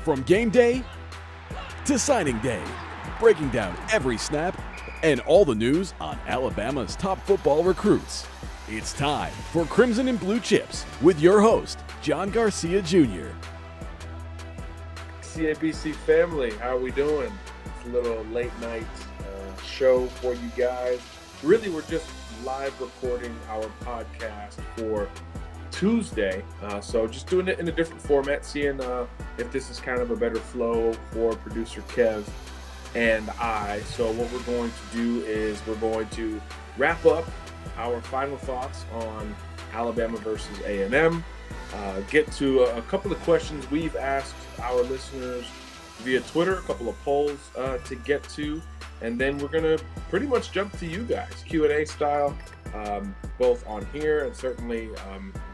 From game day to signing day, breaking down every snap and all the news on Alabama's top football recruits. It's time for Crimson and Blue Chips with your host, John Garcia Jr. CABC family, how are we doing? It's a little late night show for you guys. Really, we're just live recording our podcast for Tuesday, so just doing it in a different format, seeing if this is kind of a better flow for producer Kev and I. So what we're going to do is we're going to wrap up our final thoughts on Alabama versus A&M, get to a couple of questions we've asked our listeners via Twitter, a couple of polls to get to, and then we're going to pretty much jump to you guys, Q&A style, both on here and certainly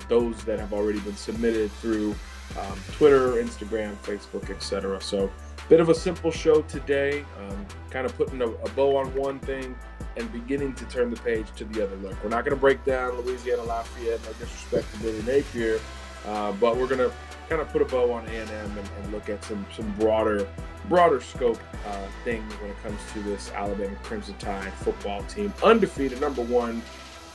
those that have already been submitted through Twitter, Instagram, Facebook, etc. So bit of a simple show today, kind of putting a bow on one thing and beginning to turn the page to the other. Look, we're not going to break down Louisiana Lafayette, no disrespect to Billy Napier, but we're going to kind of put a bow on A&M and look at some broader scope things when it comes to this Alabama Crimson Tide football team, undefeated, number one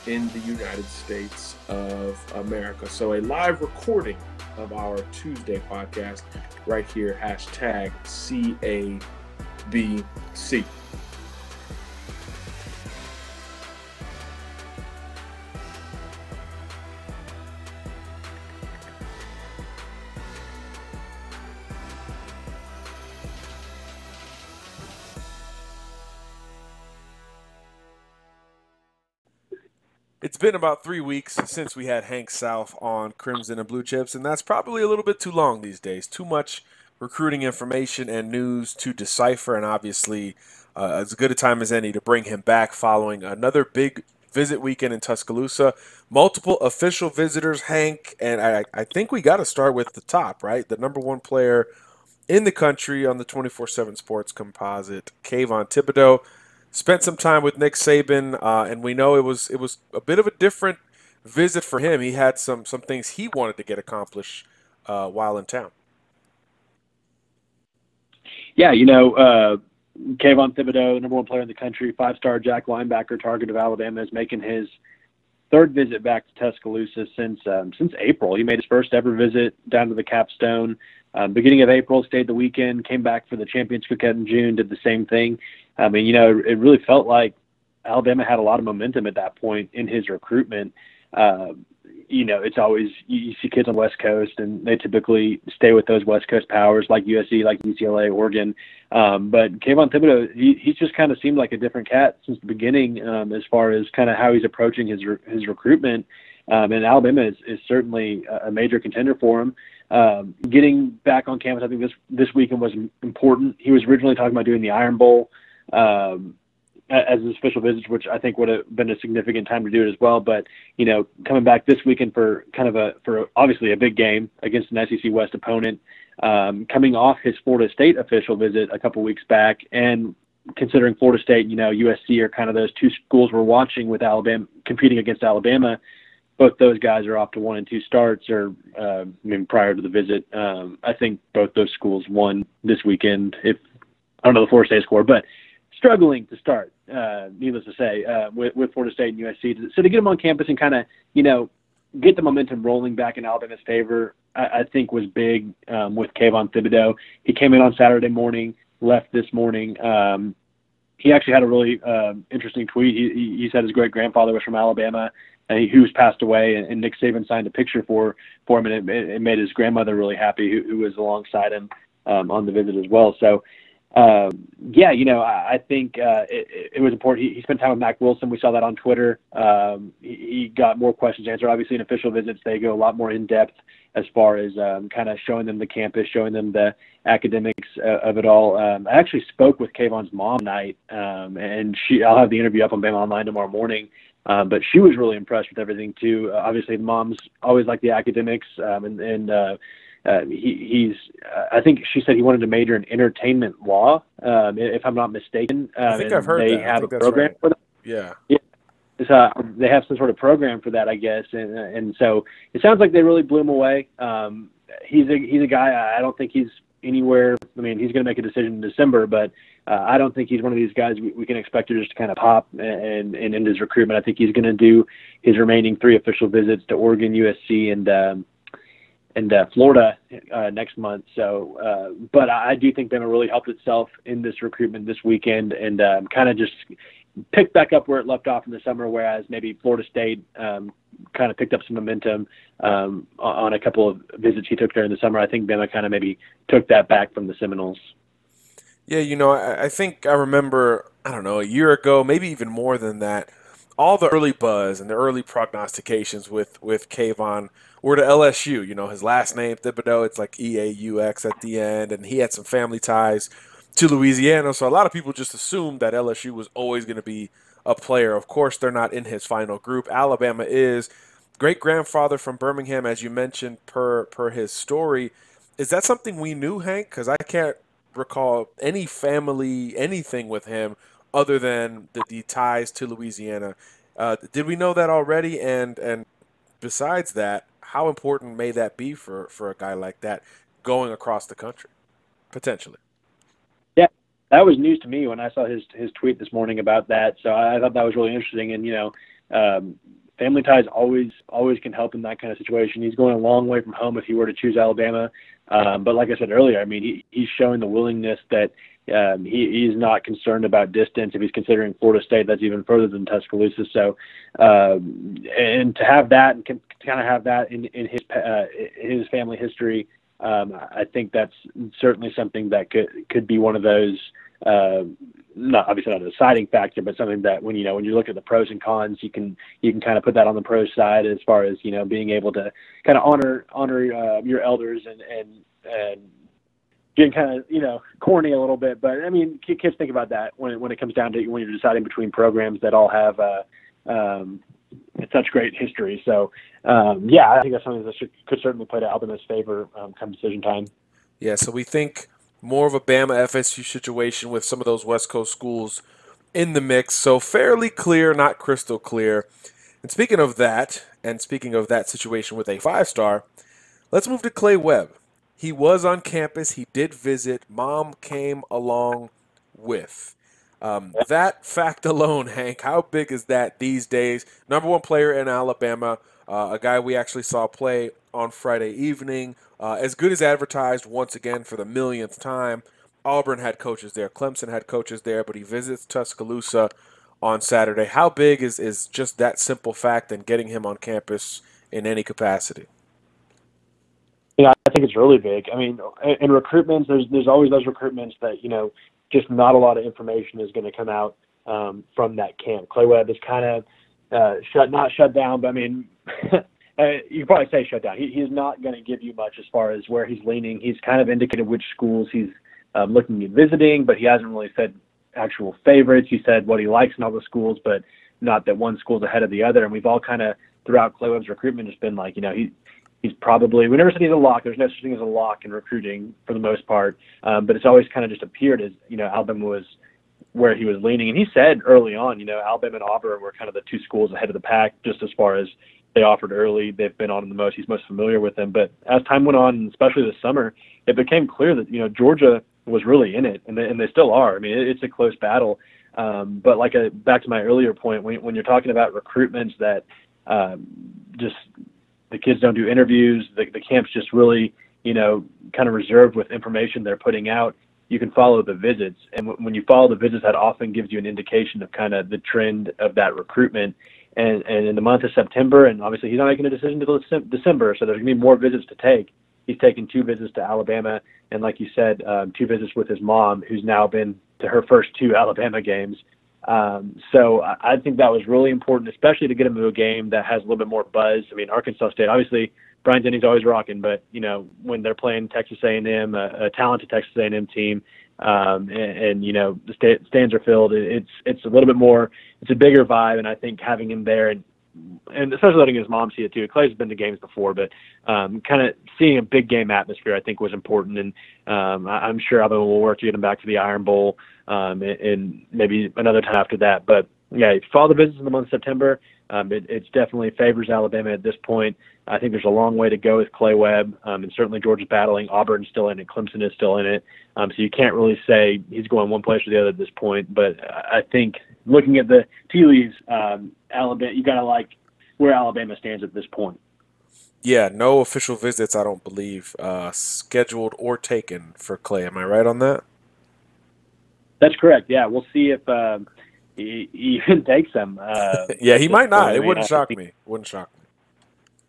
in the United States of America. So a live recording of our Tuesday podcast right here, hashtag CABC. It's been about 3 weeks since we had Hank South on Crimson and Blue Chips, and that's probably a little bit too long these days. Too much recruiting information and news to decipher, and obviously as good a time as any to bring him back following another big visit weekend in Tuscaloosa. Multiple official visitors, Hank, and I think we got to start with the top, right? The number one player in the country on the 24/7 Sports composite, Kayvon Thibodeaux. Spent some time with Nick Saban, and we know it was a bit of a different visit for him. He had some things he wanted to get accomplished while in town. Yeah, Kayvon Thibodeaux, number one player in the country, five-star Jack linebacker, target of Alabama, is making his third visit back to Tuscaloosa since April. He made his first ever visit down to the Capstone. Beginning of April, stayed the weekend, came back for the championship weekend in June, did the same thing. I mean, it really felt like Alabama had a lot of momentum at that point in his recruitment. It's always, you see kids on the West Coast, and they typically stay with those West Coast powers like USC, like UCLA, Oregon. But Kayvon Thibodeaux, he's just kind of seemed like a different cat since the beginning as far as kind of how he's approaching his recruitment. And Alabama is certainly a major contender for him. Getting back on campus, I think this weekend was important. He was originally talking about doing the Iron Bowl as his official visit, which I think would have been a significant time to do it as well. But, coming back this weekend for obviously a big game against an SEC West opponent, coming off his Florida State official visit a couple weeks back, and considering Florida State, USC are kind of those two schools we're watching with Alabama competing against Alabama. Both those guys are off to 1 and 2 starts, or prior to the visit. I think both those schools won this weekend. I don't know the Florida State score, but struggling to start, needless to say, with Florida State and USC. So to get them on campus and kind of, get the momentum rolling back in Alabama's favor, I think was big with Kayvon Thibodeaux. He came in on Saturday morning, left this morning. He actually had a really interesting tweet. He said his great-grandfather was from Alabama, who's passed away, and Nick Saban signed a picture for him, and it made his grandmother really happy, who was alongside him on the visit as well. So, I think it was important. He spent time with Mac Wilson. We saw that on Twitter. He got more questions answered. Obviously, in official visits, they go a lot more in-depth as far as kind of showing them the campus, showing them the academics of it all. I actually spoke with Kayvon's mom tonight, and I'll have the interview up on BamaOnLine tomorrow morning. But she was really impressed with everything too. Obviously, the moms always like the academics, I think she said he wanted to major in entertainment law, if I'm not mistaken. I think I've heard they that. have a program for that. Yeah. So they have some sort of program for that, I guess, and so it sounds like they really blew him away. He's a guy. I don't think he's anywhere. I mean, he's going to make a decision in December, but I don't think he's one of these guys we can expect to just kind of pop and end his recruitment. I think he's going to do his remaining 3 official visits to Oregon, USC, and Florida next month. So, but I do think Bama really helped itself in this recruitment this weekend and kind of just picked back up where it left off in the summer, whereas maybe Florida State kind of picked up some momentum on a couple of visits he took during the summer. I think Bama kind of maybe took that back from the Seminoles. Yeah, I think I remember, I don't know, a year ago, maybe even more than that, all the early buzz and the early prognostications with Kayvon were to LSU. His last name, Thibodeau, it's like E-A-U-X at the end, and he had some family ties to Louisiana, so a lot of people just assumed that LSU was always going to be a player. Of course, they're not in his final group. Alabama is. Great-grandfather from Birmingham, as you mentioned, per his story. Is that something we knew, Hank? Because I can't recall any family, anything with him other than the ties to Louisiana. Did we know that already? And besides that, how important may that be for a guy like that going across the country, potentially? Yeah, that was news to me when I saw his tweet this morning about that. So I thought that was really interesting. And, family ties always can help in that kind of situation. He's going a long way from home if he were to choose Alabama. But like I said earlier, I mean, he's showing the willingness that he's not concerned about distance. If he's considering Florida State, that's even further than Tuscaloosa. So, and to have that and kind of have that in his family history, I think that's certainly something that could be one of those. Not obviously not a deciding factor, but something that when you look at the pros and cons, you can kind of put that on the pros side as far as being able to kind of honor your elders and getting kind of corny a little bit. But I mean, kids think about that when it comes down to when you're deciding between programs that all have such great history. So yeah, I think that's something that could certainly play to Alabama's favor come decision time. Yeah, so we think more of a Bama FSU situation with some of those West Coast schools in the mix. So fairly clear, not crystal clear. And speaking of that situation with a 5-star, let's move to Clay Webb. He was on campus. He did visit. Mom came along with. That fact alone, Hank, how big is that these days? Number 1 player in Alabama, a guy we actually saw play on Friday evening. As good as advertised once again for the millionth time. Auburn had coaches there. Clemson had coaches there, but he visits Tuscaloosa on Saturday. How big is just that simple fact and getting him on campus in any capacity? Yeah, I think it's really big. I mean, in recruitments, there's always those recruitments that, just not a lot of information is going to come out from that camp. Clay Webb is kind of not shut down, but I mean, you could probably say shut down. He's not going to give you much as far as where he's leaning. He's kind of indicated which schools he's looking at visiting, but he hasn't really said actual favorites. He said what he likes in all the schools, but not that one school's ahead of the other. And we've all kind of, throughout Clay Webb's recruitment, just been like, he's probably, we never said he's a lock. There's no such thing as a lock in recruiting for the most part. But it's always kind of just appeared as, Alabama was where he was leaning. And he said early on, Alabama and Auburn were kind of the 2 schools ahead of the pack, just as far as they offered early. They've been on the most. He's most familiar with them. But as time went on, especially this summer, it became clear that, Georgia was really in it, and they still are. I mean, it's a close battle. But back to my earlier point, when you're talking about recruitments that just the kids don't do interviews, the camp's just really, kind of reserved with information they're putting out, you can follow the visits. And when you follow the visits, that often gives you an indication of kind of the trend of that recruitment. And in the month of September, and obviously he's not making a decision until December, so there's going to be more visits to take. He's taken 2 visits to Alabama, and like you said, 2 visits with his mom, who's now been to her first 2 Alabama games. So I think that was really important, especially to get him to a game that has a little bit more buzz. I mean, Arkansas State, obviously, Brian Denny's always rocking, but, when they're playing Texas A&M, a talented Texas A&M team, and the stands are filled, it's a little bit more, it's a bigger vibe, and I think having him there and especially letting his mom see it too. Clay's been to games before, but kind of seeing a big game atmosphere, I think, was important. And I'm sure Alabama will work to get him back to the Iron Bowl and maybe another time after that. But yeah, if you follow the visits in the month of September, it definitely favors Alabama at this point. I think there's a long way to go with Clay Webb, and certainly Georgia's battling. Auburn's still in it. Clemson is still in it. So you can't really say he's going one place or the other at this point. But I think looking at the tea leaves, Alabama, you got to like where Alabama stands at this point. Yeah, no official visits, I don't believe, scheduled or taken for Clay. Am I right on that? That's correct. Yeah, we'll see if he even takes them. Yeah, he might not. Point. It wouldn't shock me. Wouldn't shock me.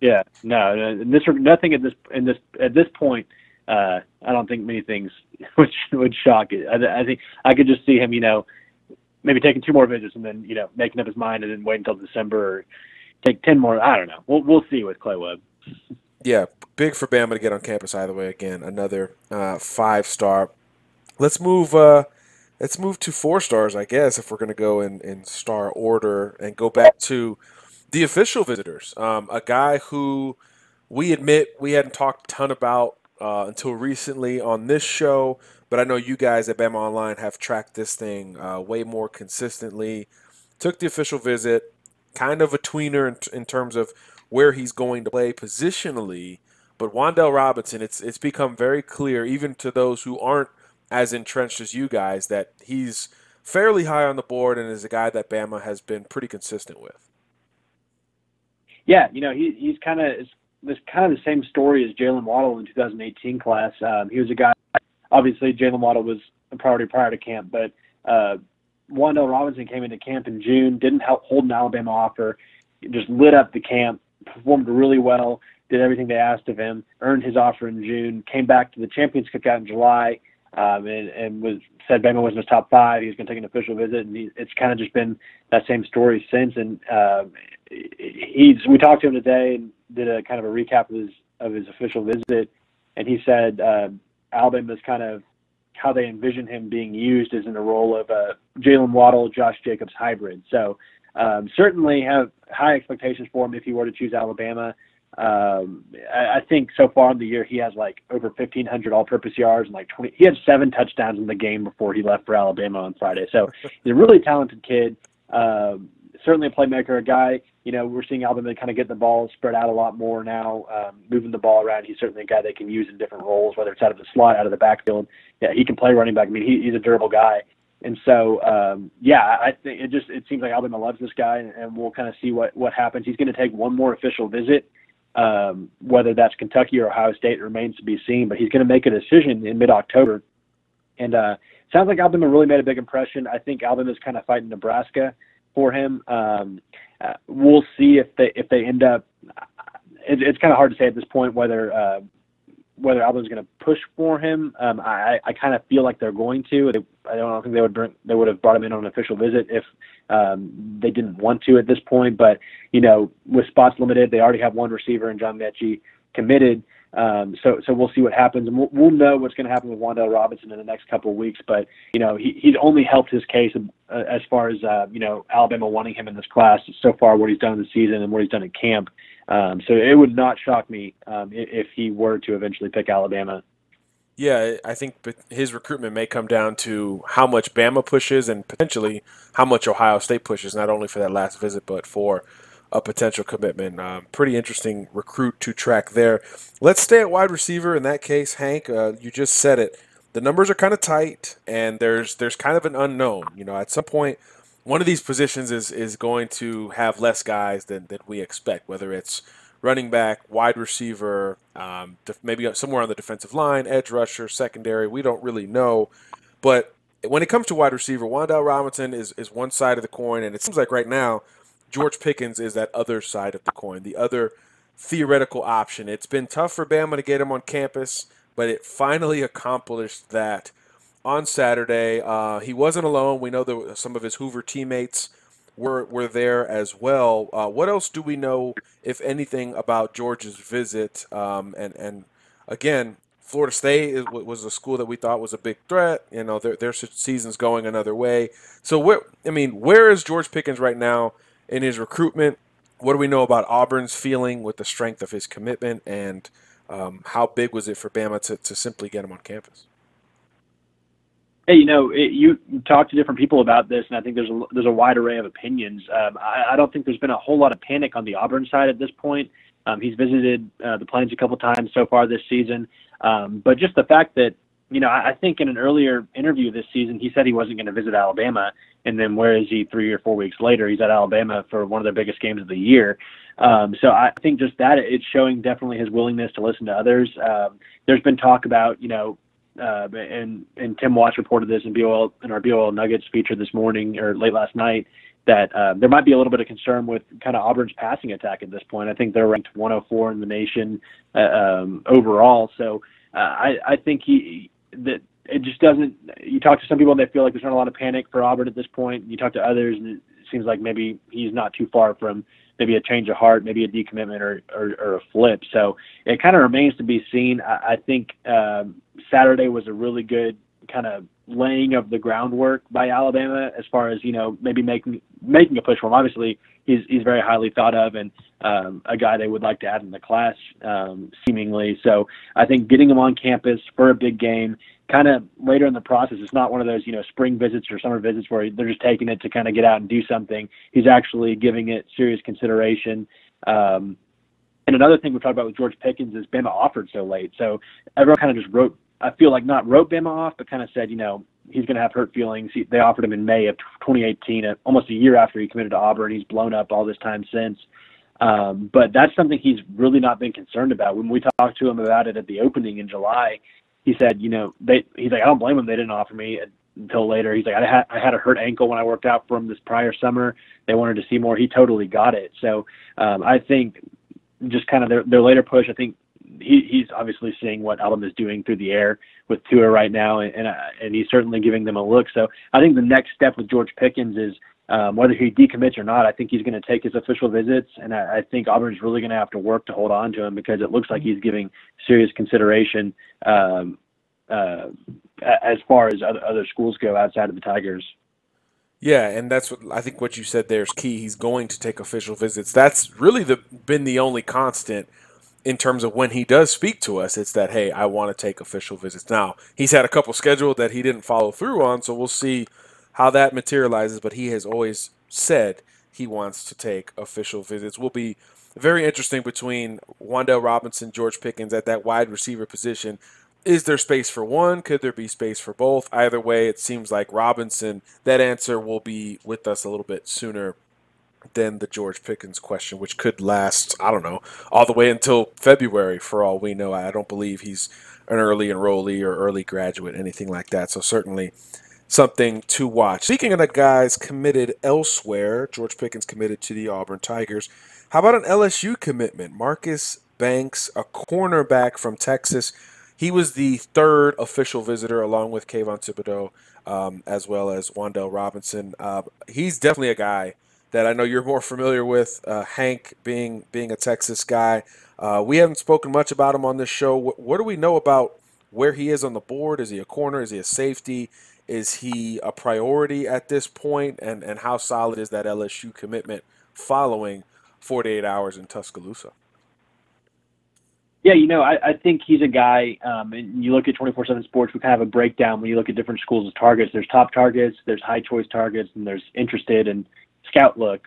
Yeah, no, nothing at this point. I don't think many things would shock it. I think I could just see him, maybe taking 2 more visits and then making up his mind and then wait until December or take 10 more. I don't know. We'll see with Clay Webb. Yeah, big for Bama to get on campus either way. Again, another 5-star. Let's move to 4 stars, I guess, if we're going to go in star order and go back to the official visitors. A guy who we admit we hadn't talked a ton about until recently on this show, but I know you guys at BamaOnLine have tracked this thing way more consistently. Took the official visit, kind of a tweener in terms of where he's going to play positionally, but Wan'Dale Robinson, it's become very clear, even to those who aren't as entrenched as you guys, that he's fairly high on the board and is a guy that Bama has been pretty consistent with. Yeah, he's kind of the same story as Jalen Waddle in the 2018 class. He was a guy, obviously Jalen Waddle was a priority prior to camp, but Wan'Dale Robinson came into camp in June, didn't hold an Alabama offer, just lit up the camp, performed really well, did everything they asked of him, earned his offer in June, came back to the Champions Cookout in July, and said Bama was in his top 5. He was going to take an official visit, and it's kind of just been that same story since. And we talked to him today and did a kind of a recap of his official visit, and he said Alabama is kind of how they envision him being used is in the role of a Jalen Waddle, Josh Jacobs hybrid. So certainly have high expectations for him if he were to choose Alabama. I think so far in the year he has like over 1,500 all-purpose yards and like 20. He had 7 touchdowns in the game before he left for Alabama on Friday. So he's a really talented kid. Certainly a playmaker, a guy. We're seeing Alabama kind of get the ball spread out a lot more now, moving the ball around. He's certainly a guy they can use in different roles, whether it's out of the slot, out of the backfield. Yeah, he can play running back. I mean, he's a durable guy. And so, I think it seems like Alabama loves this guy, and we'll kind of see what happens. He's going to take one more official visit. Whether that's Kentucky or Ohio State remains to be seen, but he's going to make a decision in mid-October. And sounds like Alabama really made a big impression. I think Alabama's kind of fighting Nebraska for him. We'll see if they end up. It's kind of hard to say at this point whether Alabama's going to push for him. I kind of feel like they're going to. I don't think they would have brought him in on an official visit if they didn't want to at this point. But with spots limited, they already have one receiver in John Mechie committed. So we'll see what happens, and we'll know what's going to happen with Wan'Dale Robinson in the next couple of weeks. But he's only helped his case as far as Alabama wanting him in this class so far. What he's done in the season and what he's done at camp. So it would not shock me if he were to eventually pick Alabama. Yeah, I think his recruitment may come down to how much Bama pushes and potentially how much Ohio State pushes, not only for that last visit, but for a potential commitment. Pretty interesting recruit to track there. Let's stay at wide receiver in that case, Hank. You just said it. The numbers are kind of tight, and there's kind of an unknown. At some point, one of these positions is going to have less guys than we expect, whether it's running back, wide receiver, maybe somewhere on the defensive line, edge rusher, secondary. We don't really know. But when it comes to wide receiver, Wan'Dale Robinson is one side of the coin, and it seems like right now George Pickens is that other side of the coin, the other theoretical option. It's been tough for Bama to get him on campus, but it finally accomplished that on Saturday. He wasn't alone. We know that some of his Hoover teammates were there as well. What else do we know, if anything, about George's visit? And again, Florida State was a school that we thought was a big threat. Their season's going another way. So where is George Pickens right now in his recruitment? What do we know about Auburn's feeling with the strength of his commitment, and how big was it for Bama to simply get him on campus? Hey, you talk to different people about this, and I think there's a wide array of opinions. I don't think there's been a whole lot of panic on the Auburn side at this point. He's visited the Plains a couple times so far this season. But just the fact that, I think in an earlier interview this season, he said he wasn't going to visit Alabama. And then where is he 3 or 4 weeks later? He's at Alabama for one of their biggest games of the year. So I think just that it's showing definitely his willingness to listen to others. There's been talk about, and Tim Watts reported this in our BOL Nuggets feature this morning or late last night, that there might be a little bit of concern with kind of Auburn's passing attack at this point. I think they're ranked 104 in the nation overall. So I think that it just doesn't. You talk to some people and they feel like there's not a lot of panic for Auburn at this point. You talk to others and it seems like maybe he's not too far from maybe a change of heart, maybe a decommitment or a flip. So it kind of remains to be seen. I think Saturday was a really good kind of laying of the groundwork by Alabama as far as, maybe making a push for him. Obviously, he's very highly thought of and a guy they would like to add in the class, seemingly. So I think getting him on campus for a big game, kind of later in the process, it's not one of those, spring visits or summer visits where they're just taking it to kind of get out and do something. He's actually giving it serious consideration. And another thing we talked about with George Pickens is Bama offered so late. So everyone kind of just wrote Bama off, but kind of said, he's going to have hurt feelings. They offered him in May of 2018, almost a year after he committed to Auburn. He's blown up all this time since. But that's something he's really not been concerned about. When we talked to him about it at the opening in July, he said, he's like, I don't blame him. They didn't offer me until later. He's like, I had a hurt ankle when I worked out for him this prior summer. They wanted to see more. He totally got it. So I think just kind of their later push, I think, he's obviously seeing what Alabama is doing through the air with Tua right now, and he's certainly giving them a look. So I think the next step with George Pickens is whether he decommits or not. I think he's going to take his official visits, and I think Auburn's really going to have to work to hold on to him because it looks like he's giving serious consideration as far as other schools go outside of the Tigers. Yeah, and that's what you said there is key. He's going to take official visits. That's really been the only constant in terms of when he does speak to us. It's that, hey, I want to take official visits. Now, he's had a couple scheduled that he didn't follow through on, so we'll see how that materializes, but he has always said he wants to take official visits. Will be very interesting between Wan'Dale Robinson, George Pickens at that wide receiver position. Is there space for one? Could there be space for both? Either way, it seems like Robinson, that answer will be with us a little bit sooner than the George Pickens question, which could last, I don't know, all the way until February for all we know. I don't believe he's an early enrollee or early graduate, anything like that. So certainly something to watch. Speaking of the guys committed elsewhere, George Pickens committed to the Auburn Tigers. How about an LSU commitment? Marcus Banks, a cornerback from Texas. He was the third official visitor along with Kayvon Thibodeau, as well as Wan'Dale Robinson. He's definitely a guy that I know you're more familiar with, Hank being a Texas guy. We haven't spoken much about him on this show. What do we know about where he is on the board? Is he a corner? Is he a safety? Is he a priority at this point? And how solid is that LSU commitment following 48 hours in Tuscaloosa? Yeah, I think he's a guy, and you look at 24/7 Sports, we kind of have a breakdown when you look at different schools as targets. There's top targets, there's high choice targets, and there's interested and scout look.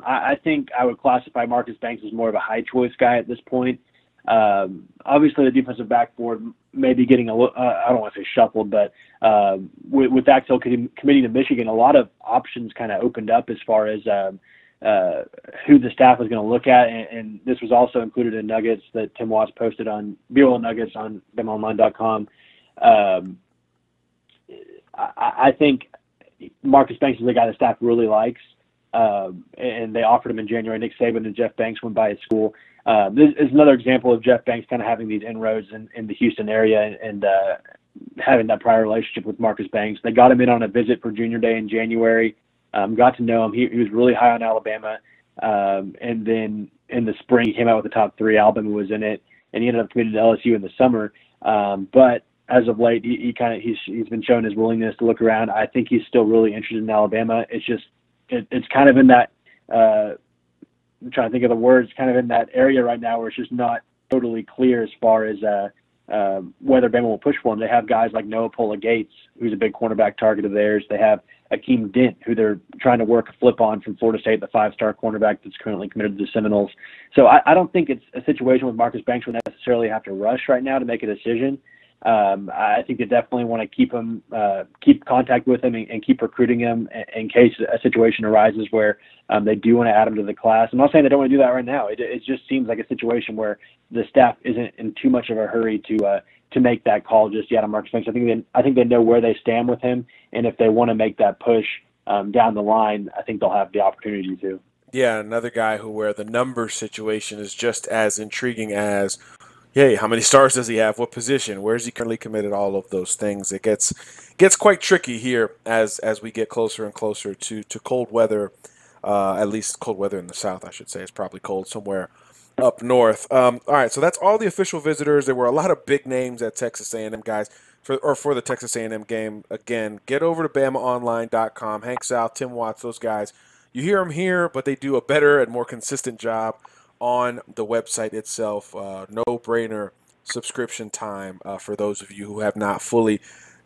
I think I would classify Marcus Banks as more of a high choice guy at this point. Obviously, the defensive backboard may be getting I don't want to say shuffled, but with Axel committing to Michigan, a lot of options kind of opened up as far as who the staff was going to look at, and this was also included in Nuggets that Tim Watts posted on BOL Nuggets on BamaOnLine.com. I think Marcus Banks is a guy the staff really likes, and they offered him in January. Nick Saban and Jeff Banks went by his school. This is another example of Jeff Banks kind of having these inroads in the Houston area and having that prior relationship with Marcus Banks. They got him in on a visit for Junior Day in January. Got to know him. He was really high on Alabama. And then in the spring, he came out with the top three. Alabama was in it, and he ended up committed to LSU in the summer. But as of late, he's been showing his willingness to look around. I think he's still really interested in Alabama. It's just it's kind of in that I'm trying to think of the words, kind of in that area right now where it's just not totally clear as far as whether Bama will push for him. They have guys like Noah Pola-Gates, who's a big cornerback target of theirs. They have Akeem Dent, who they're trying to work a flip on from Florida State, the 5-star cornerback that's currently committed to the Seminoles. So I don't think it's a situation where Marcus Banks would necessarily have to rush right now to make a decision. I think they definitely want to keep contact with him and keep recruiting him in case a situation arises where they do want to add him to the class. I'm not saying they don't want to do that right now. It just seems like a situation where the staff isn't in too much of a hurry to make that call just yet on Marcus Banks. I think they know where they stand with him, and if they want to make that push down the line, I think they'll have the opportunity to. Yeah, another guy where the number situation is just as intriguing as, hey, how many stars does he have? What position? Where is he currently committed? All of those things. It gets quite tricky here as we get closer and closer to cold weather. At least cold weather in the south, I should say. It's probably cold somewhere up north. All right, so that's all the official visitors. There were a lot of big names at Texas A&M, guys, for the Texas A&M game. Again, get over to BamaOnLine.com. Hank South, Tim Watts, those guys. You hear them here, but they do a better and more consistent job on the website itself. No-brainer subscription time for those of you who have not fully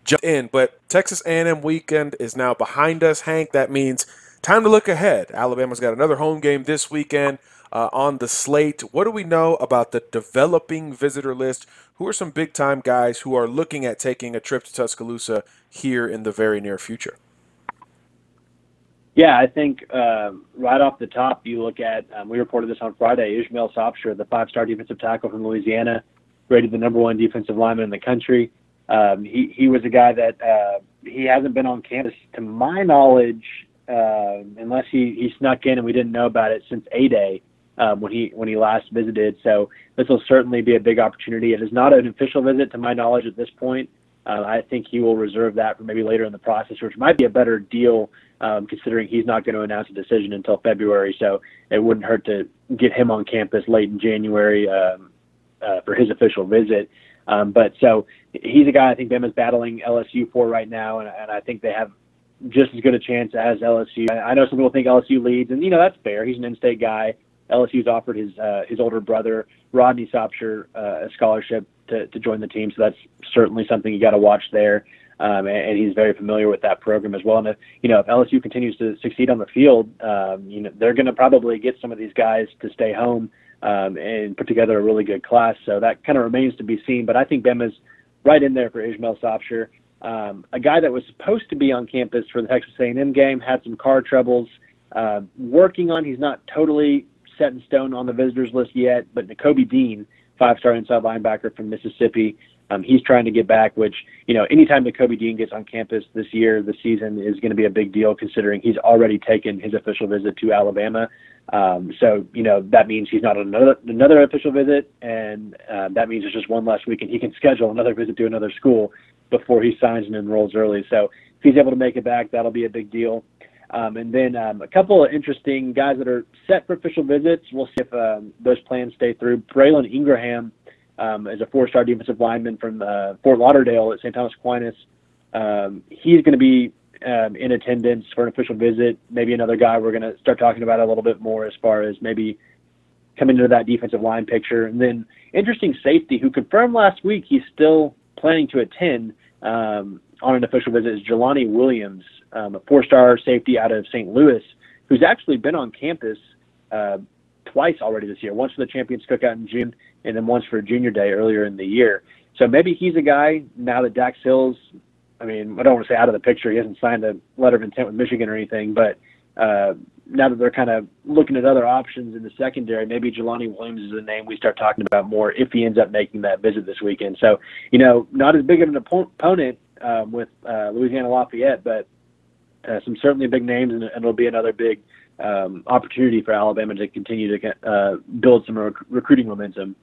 jumped in. But Texas A&M weekend is now behind us, Hank. That means time to look ahead. Alabama's got another home game this weekend on the slate. What do we know about the developing visitor list? Who are some big-time guys who are looking at taking a trip to Tuscaloosa here in the very near future? Yeah, I think right off the top, you look at, we reported this on Friday, Ishmael Sopsher, the 5-star defensive tackle from Louisiana, rated the #1 defensive lineman in the country. He was a guy that he hasn't been on campus, to my knowledge, unless he snuck in and we didn't know about it, since A-Day when he last visited. So this will certainly be a big opportunity. It is not an official visit, to my knowledge, at this point. I think he will reserve that for maybe later in the process, which might be a better deal considering he's not going to announce a decision until February. So it wouldn't hurt to get him on campus late in January for his official visit. But so he's a guy I think Bama's battling LSU for right now, and I think they have just as good a chance as LSU. I know some people think LSU leads, and that's fair. He's an in-state guy. LSU's offered his older brother Rodney Sopsher a scholarship to join the team, so that's certainly something you got to watch there. And he's very familiar with that program as well. And if LSU continues to succeed on the field, they're going to probably get some of these guys to stay home and put together a really good class. So that kind of remains to be seen. But I think Bama's right in there for Ishmael Sopsher, a guy that was supposed to be on campus for the Texas A&M game, had some car troubles. Working on, he's not totally set in stone on the visitors list yet, but Nakobe Dean, 5-star inside linebacker from Mississippi, he's trying to get back, which, anytime Nakobe Dean gets on campus this season is going to be a big deal considering he's already taken his official visit to Alabama. So that means he's not on another official visit, and that means it's just one less week, and he can schedule another visit to another school before he signs and enrolls early. So if he's able to make it back, that'll be a big deal. And then a couple of interesting guys that are set for official visits. We'll see if those plans stay through. Braylon Ingraham is a 4-star defensive lineman from Fort Lauderdale at St. Thomas Aquinas. He's going to be in attendance for an official visit. Maybe another guy we're going to start talking about a little bit more as far as maybe coming into that defensive line picture. And then interesting safety who confirmed last week he's still planning to attend on an official visit is Jelani Williams, a 4-star safety out of St. Louis, who's actually been on campus twice already this year, once for the Champions Cookout in June and then once for Junior Day earlier in the year. So maybe he's a guy now that Dax Hill's, I don't want to say out of the picture, he hasn't signed a letter of intent with Michigan or anything, but now that they're kind of looking at other options in the secondary, maybe Jelani Williams is a name we start talking about more if he ends up making that visit this weekend. So, not as big of an opponent with Louisiana Lafayette, but some certainly big names, and it'll be another big opportunity for Alabama to continue to build some recruiting momentum.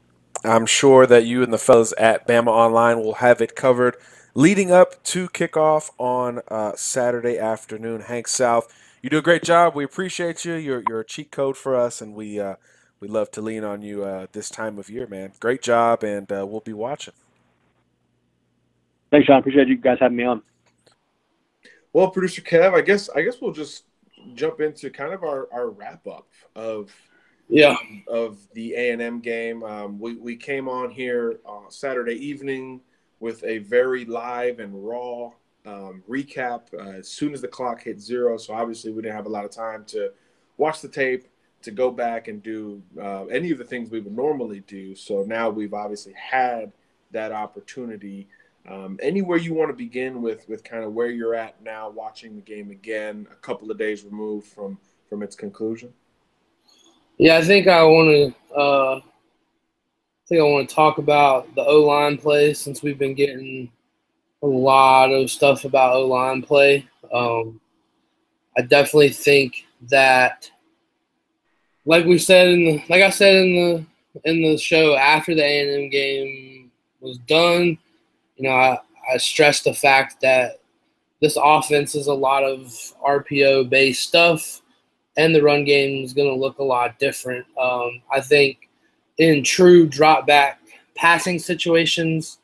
I'm sure that you and the fellas at Bama Online will have it covered leading up to kickoff on Saturday afternoon. Hank South, you do a great job. We appreciate you. You're a cheat code for us, and we love to lean on you this time of year, man. Great job, and we'll be watching. Thanks, Sean. Appreciate you guys having me on. Well, Producer Kev, I guess we'll just jump into kind of our wrap-up of Yeah. of the A&M game. We came on here Saturday evening with a very live and raw recap as soon as the clock hit 0. So obviously we didn't have a lot of time to watch the tape, to go back and do any of the things we would normally do. So now we've obviously had that opportunity. Anywhere you want to begin with kind of where you're at now, watching the game again, a couple of days removed from its conclusion? Yeah, I think I want to talk about the O-line play, since we've been getting a lot of stuff about O-line play. I definitely think that, like I said in the show after the A&M game was done, I stressed the fact that this offense is a lot of RPO based stuff, and the run game is going to look a lot different. I think in true drop back passing situations,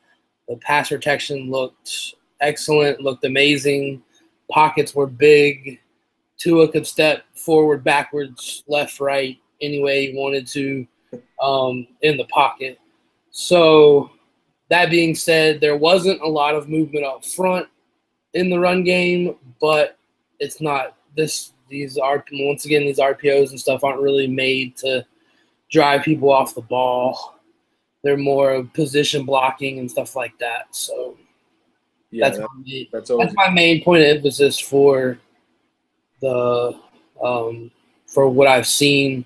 the pass protection looked excellent, looked amazing. Pockets were big. Tua could step forward, backwards, left, right, any way he wanted to in the pocket. So that being said, there wasn't a lot of movement up front in the run game, but it's not these RPOs and stuff aren't really made to drive people off the ball. They're more position blocking and stuff like that. So Yeah, that's my main point of emphasis for the for what I've seen.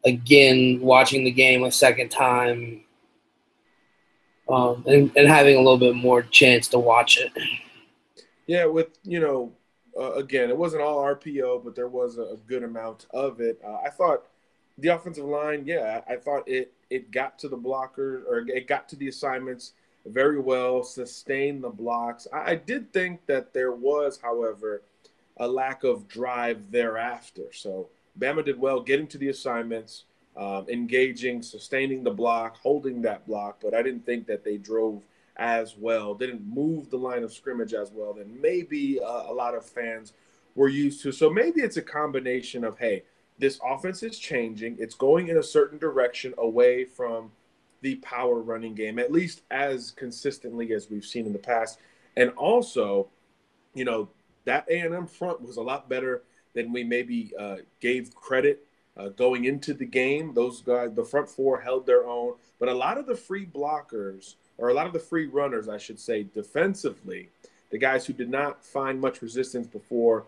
Again, watching the game a second time, and having a little bit more chance to watch it. Yeah, with again, it wasn't all RPO, but there was a good amount of it. I thought the offensive line, I thought it got to the blocker, or it got to the assignments very well, sustained the blocks. I did think that there was, however, a lack of drive thereafter. So Bama did well getting to the assignments, engaging, sustaining the block, holding that block, but I didn't think that they drove as well, didn't move the line of scrimmage as well than maybe a lot of fans were used to. So maybe it's a combination of, hey, this offense is changing. It's going in a certain direction away from the power running game, at least as consistently as we've seen in the past. And also, that A&M front was a lot better than we maybe gave credit going into the game. Those guys, the front four, held their own. But a lot of the free blockers, or a lot of the free runners, I should say, defensively, the guys who did not find much resistance before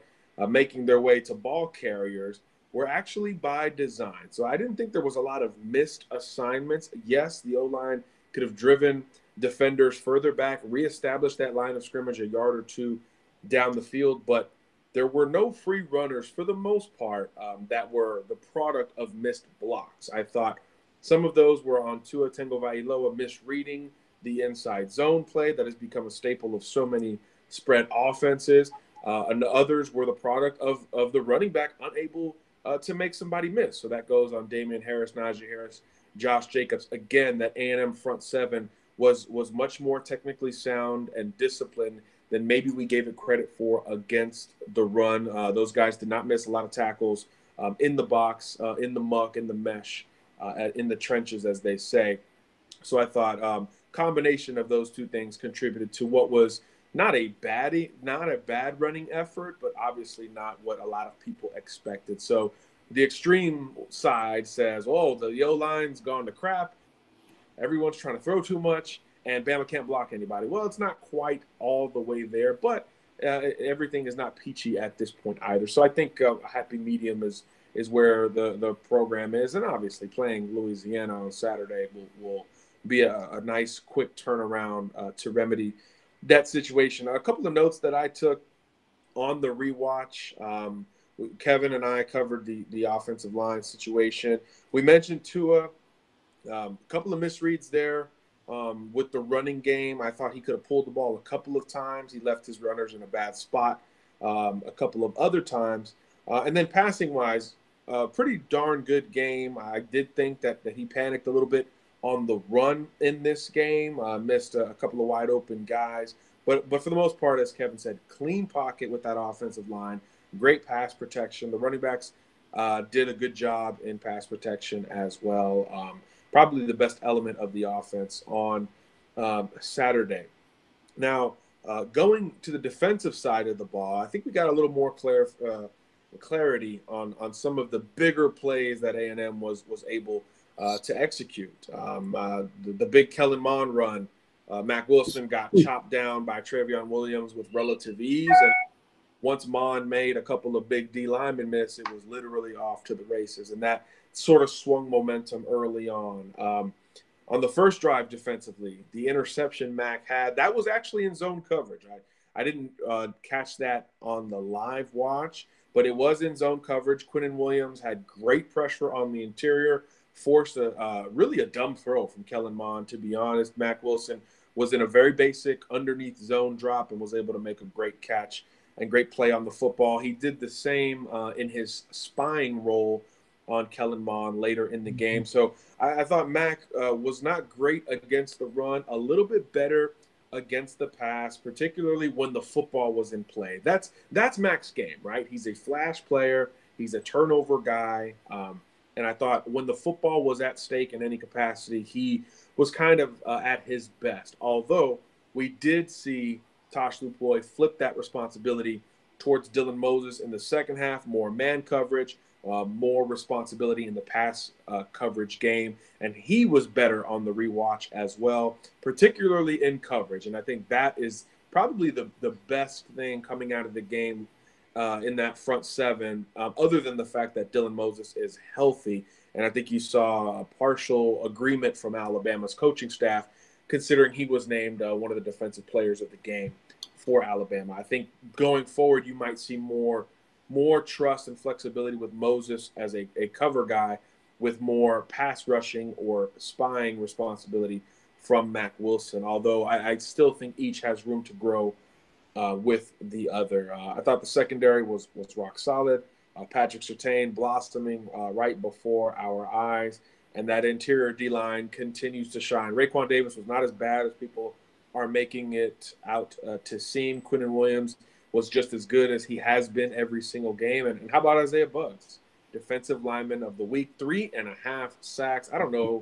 making their way to ball carriers, were actually by design. So I didn't think there was a lot of missed assignments. Yes, the O-line could have driven defenders further back, reestablished that line of scrimmage a yard or two down the field, but there were no free runners for the most part that were the product of missed blocks. I thought some of those were on Tua Tagovailoa misreading the inside zone play that has become a staple of so many spread offenses. And the others were the product of the running back unable to make somebody miss. So that goes on Damian Harris, Najee Harris, Josh Jacobs. Again, that A&M front seven was much more technically sound and disciplined than maybe we gave it credit for against the run. Those guys did not miss a lot of tackles in the box, in the muck, in the mesh, in the trenches, as they say. So I thought combination of those two things contributed to what was not a bad running effort, but obviously not what a lot of people expected. So the extreme side says, oh, the O-line's gone to crap. Everyone's trying to throw too much, and Bama can't block anybody. Well, it's not quite all the way there, but everything is not peachy at this point either. So I think a happy medium is where the program is, and obviously playing Louisiana on Saturday will be a nice, quick turnaround to remedy that situation. A couple of notes that I took on the rewatch. Kevin and I covered the offensive line situation. We mentioned Tua. A couple of misreads there with the running game. I thought he could have pulled the ball a couple of times. He left his runners in a bad spot a couple of other times. And then passing-wise, pretty darn good game. I did think that he panicked a little bit on the run in this game, missed a couple of wide open guys. But for the most part, as Kevin said, clean pocket with that offensive line, great pass protection. The running backs did a good job in pass protection as well. Probably the best element of the offense on Saturday. Now, going to the defensive side of the ball, I think we got a little more clarity on some of the bigger plays that A&M was able to execute. The big Kellen Mond run, Mac Wilson got chopped down by Travion Williams with relative ease, and once Mond made a couple of big D linemen miss, it was literally off to the races, and that sort of swung momentum early on. On the first drive defensively, the interception Mac had, that was actually in zone coverage. I didn't catch that on the live watch, but it was in zone coverage. Quinnen Williams had great pressure on the interior, forced really a dumb throw from Kellen Mond, to be honest. Mac Wilson was in a very basic underneath zone drop and was able to make a great catch and great play on the football. He did the same in his spying role on Kellen Mond later in the game. So I thought Mac was not great against the run, a little bit better against the pass, particularly when the football was in play. That's Mac's game, right? He's a flash player. He's a turnover guy. And I thought when the football was at stake in any capacity, he was kind of at his best. Although we did see Tosh Luploy flip that responsibility towards Dylan Moses in the second half, more man coverage, more responsibility in the pass coverage game. And he was better on the rewatch as well, particularly in coverage. And I think that is probably the best thing coming out of the game in that front seven, other than the fact that Dylan Moses is healthy. And I think you saw a partial agreement from Alabama's coaching staff, considering he was named one of the defensive players of the game for Alabama. I think going forward, you might see more trust and flexibility with Moses as a cover guy, with more pass rushing or spying responsibility from Mac Wilson, although I still think each has room to grow with the other. I thought the secondary was rock solid. Patrick Surtain blossoming right before our eyes, and that interior D-line continues to shine. Raekwon Davis was not as bad as people are making it out to seem. Quinnen Williams was just as good as he has been every single game. And how about Isaiah Buggs, defensive lineman of the week, 3.5 sacks. I don't know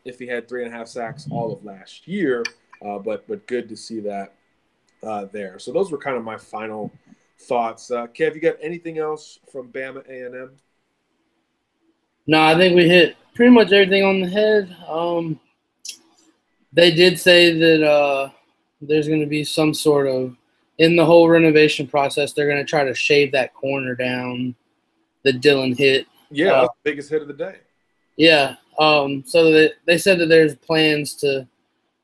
if he had 3.5 sacks all of last year, but good to see that there. So those were kind of my final thoughts. Kev, you got anything else from Bama A&M? No, I think we hit pretty much everything on the head. They did say that there's going to be some sort of, in the whole renovation process, they're going to try to shave that corner down that Dylan hit. Yeah, that's the biggest hit of the day. Yeah. So they said that there's plans to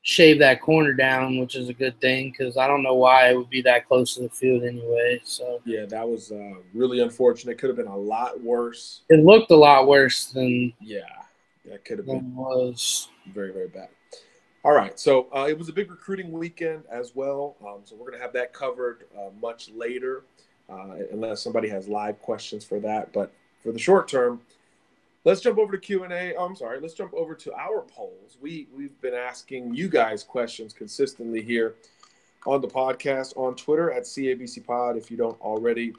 shave that corner down, which is a good thing, because I don't know why it would be that close to the field anyway. So yeah, that was really unfortunate. It could have been a lot worse. It looked a lot worse than that could have been was very, very bad. All right, so it was a big recruiting weekend as well. So we're going to have that covered much later, unless somebody has live questions for that. But for the short term, let's jump over to Q&A. Oh, I'm sorry. Let's jump over to our polls. We've been asking you guys questions consistently here on the podcast, on Twitter at CABC Pod, if you don't already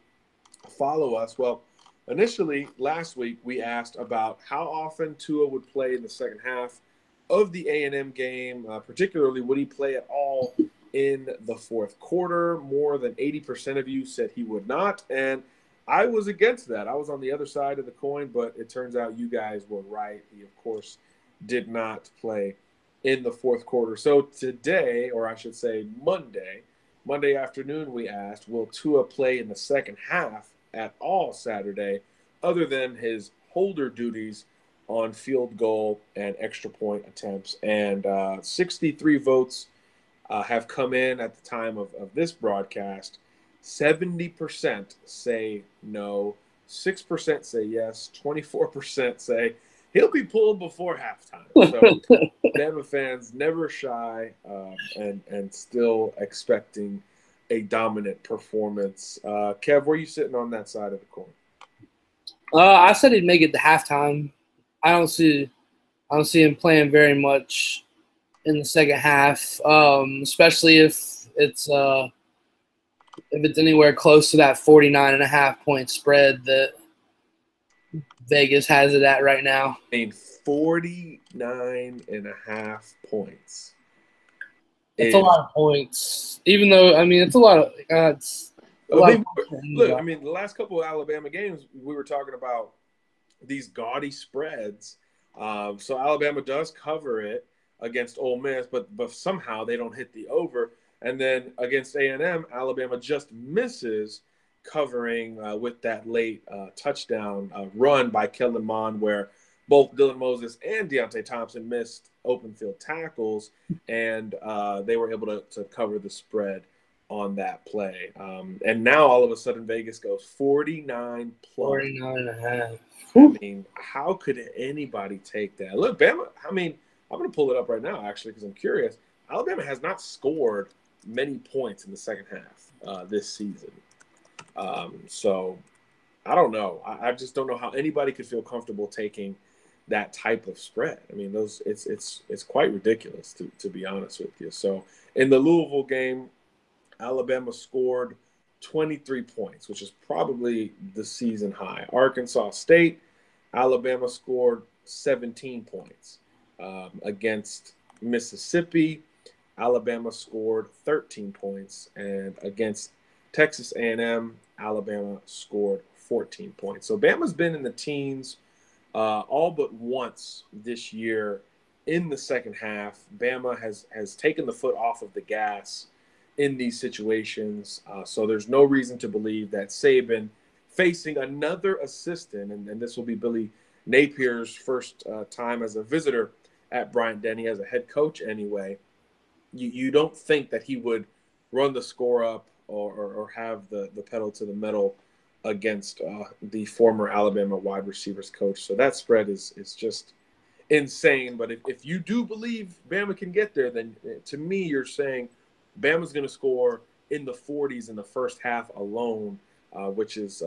follow us. Well, initially, last week, we asked about how often Tua would play in the second half of the A&M game, particularly would he play at all in the fourth quarter. More than 80% of you said he would not, and I was against that. I was on the other side of the coin, but it turns out you guys were right. He, of course, did not play in the fourth quarter. So today, or I should say Monday afternoon, we asked, will Tua play in the second half at all Saturday, other than his holder duties on field goal and extra point attempts? And 63 votes have come in at the time of this broadcast. 70% say no, 6% say yes, 24% say he'll be pulled before halftime. So Bama fans never shy and still expecting a dominant performance. Kev, where are you sitting on that side of the coin? I said he'd make it to halftime. I don't see him playing very much in the second half, especially if it's anywhere close to that 49.5 point spread that Vegas has it at right now. I mean, 49.5 points. It's a lot of points. Even though, I mean, it's a lot of look, I mean, the last couple of Alabama games, we were talking about these gaudy spreads. So Alabama does cover it against Ole Miss, but somehow they don't hit the over. And then against A&M, Alabama just misses covering with that late touchdown run by Kellen Mond, where both Dylan Moses and Deontay Thompson missed open field tackles, and they were able to cover the spread on that play. And now all of a sudden Vegas goes 49 plus. 49.5. I mean, how could anybody take that? Look, Bama, I mean, I'm going to pull it up right now, actually, because I'm curious. Alabama has not scored many points in the second half this season. So I don't know. I just don't know how anybody could feel comfortable taking that type of spread. I mean, it's quite ridiculous, to be honest with you. So in the Louisville game, Alabama scored 23 points, which is probably the season high. Arkansas State, Alabama scored 17 points. Against Mississippi, Alabama scored 13 points. And against Texas A&M, Alabama scored 14 points. So Bama's been in the teens all but once this year in the second half. Bama has taken the foot off of the gas in these situations. So there's no reason to believe that Saban, facing another assistant, and this will be Billy Napier's first time as a visitor at Bryant-Denny as a head coach anyway, you don't think that he would run the score up or have the pedal to the metal against the former Alabama wide receivers coach. So that spread is just insane. But if you do believe Bama can get there, then to me you're saying Bama's going to score in the 40s in the first half alone, which is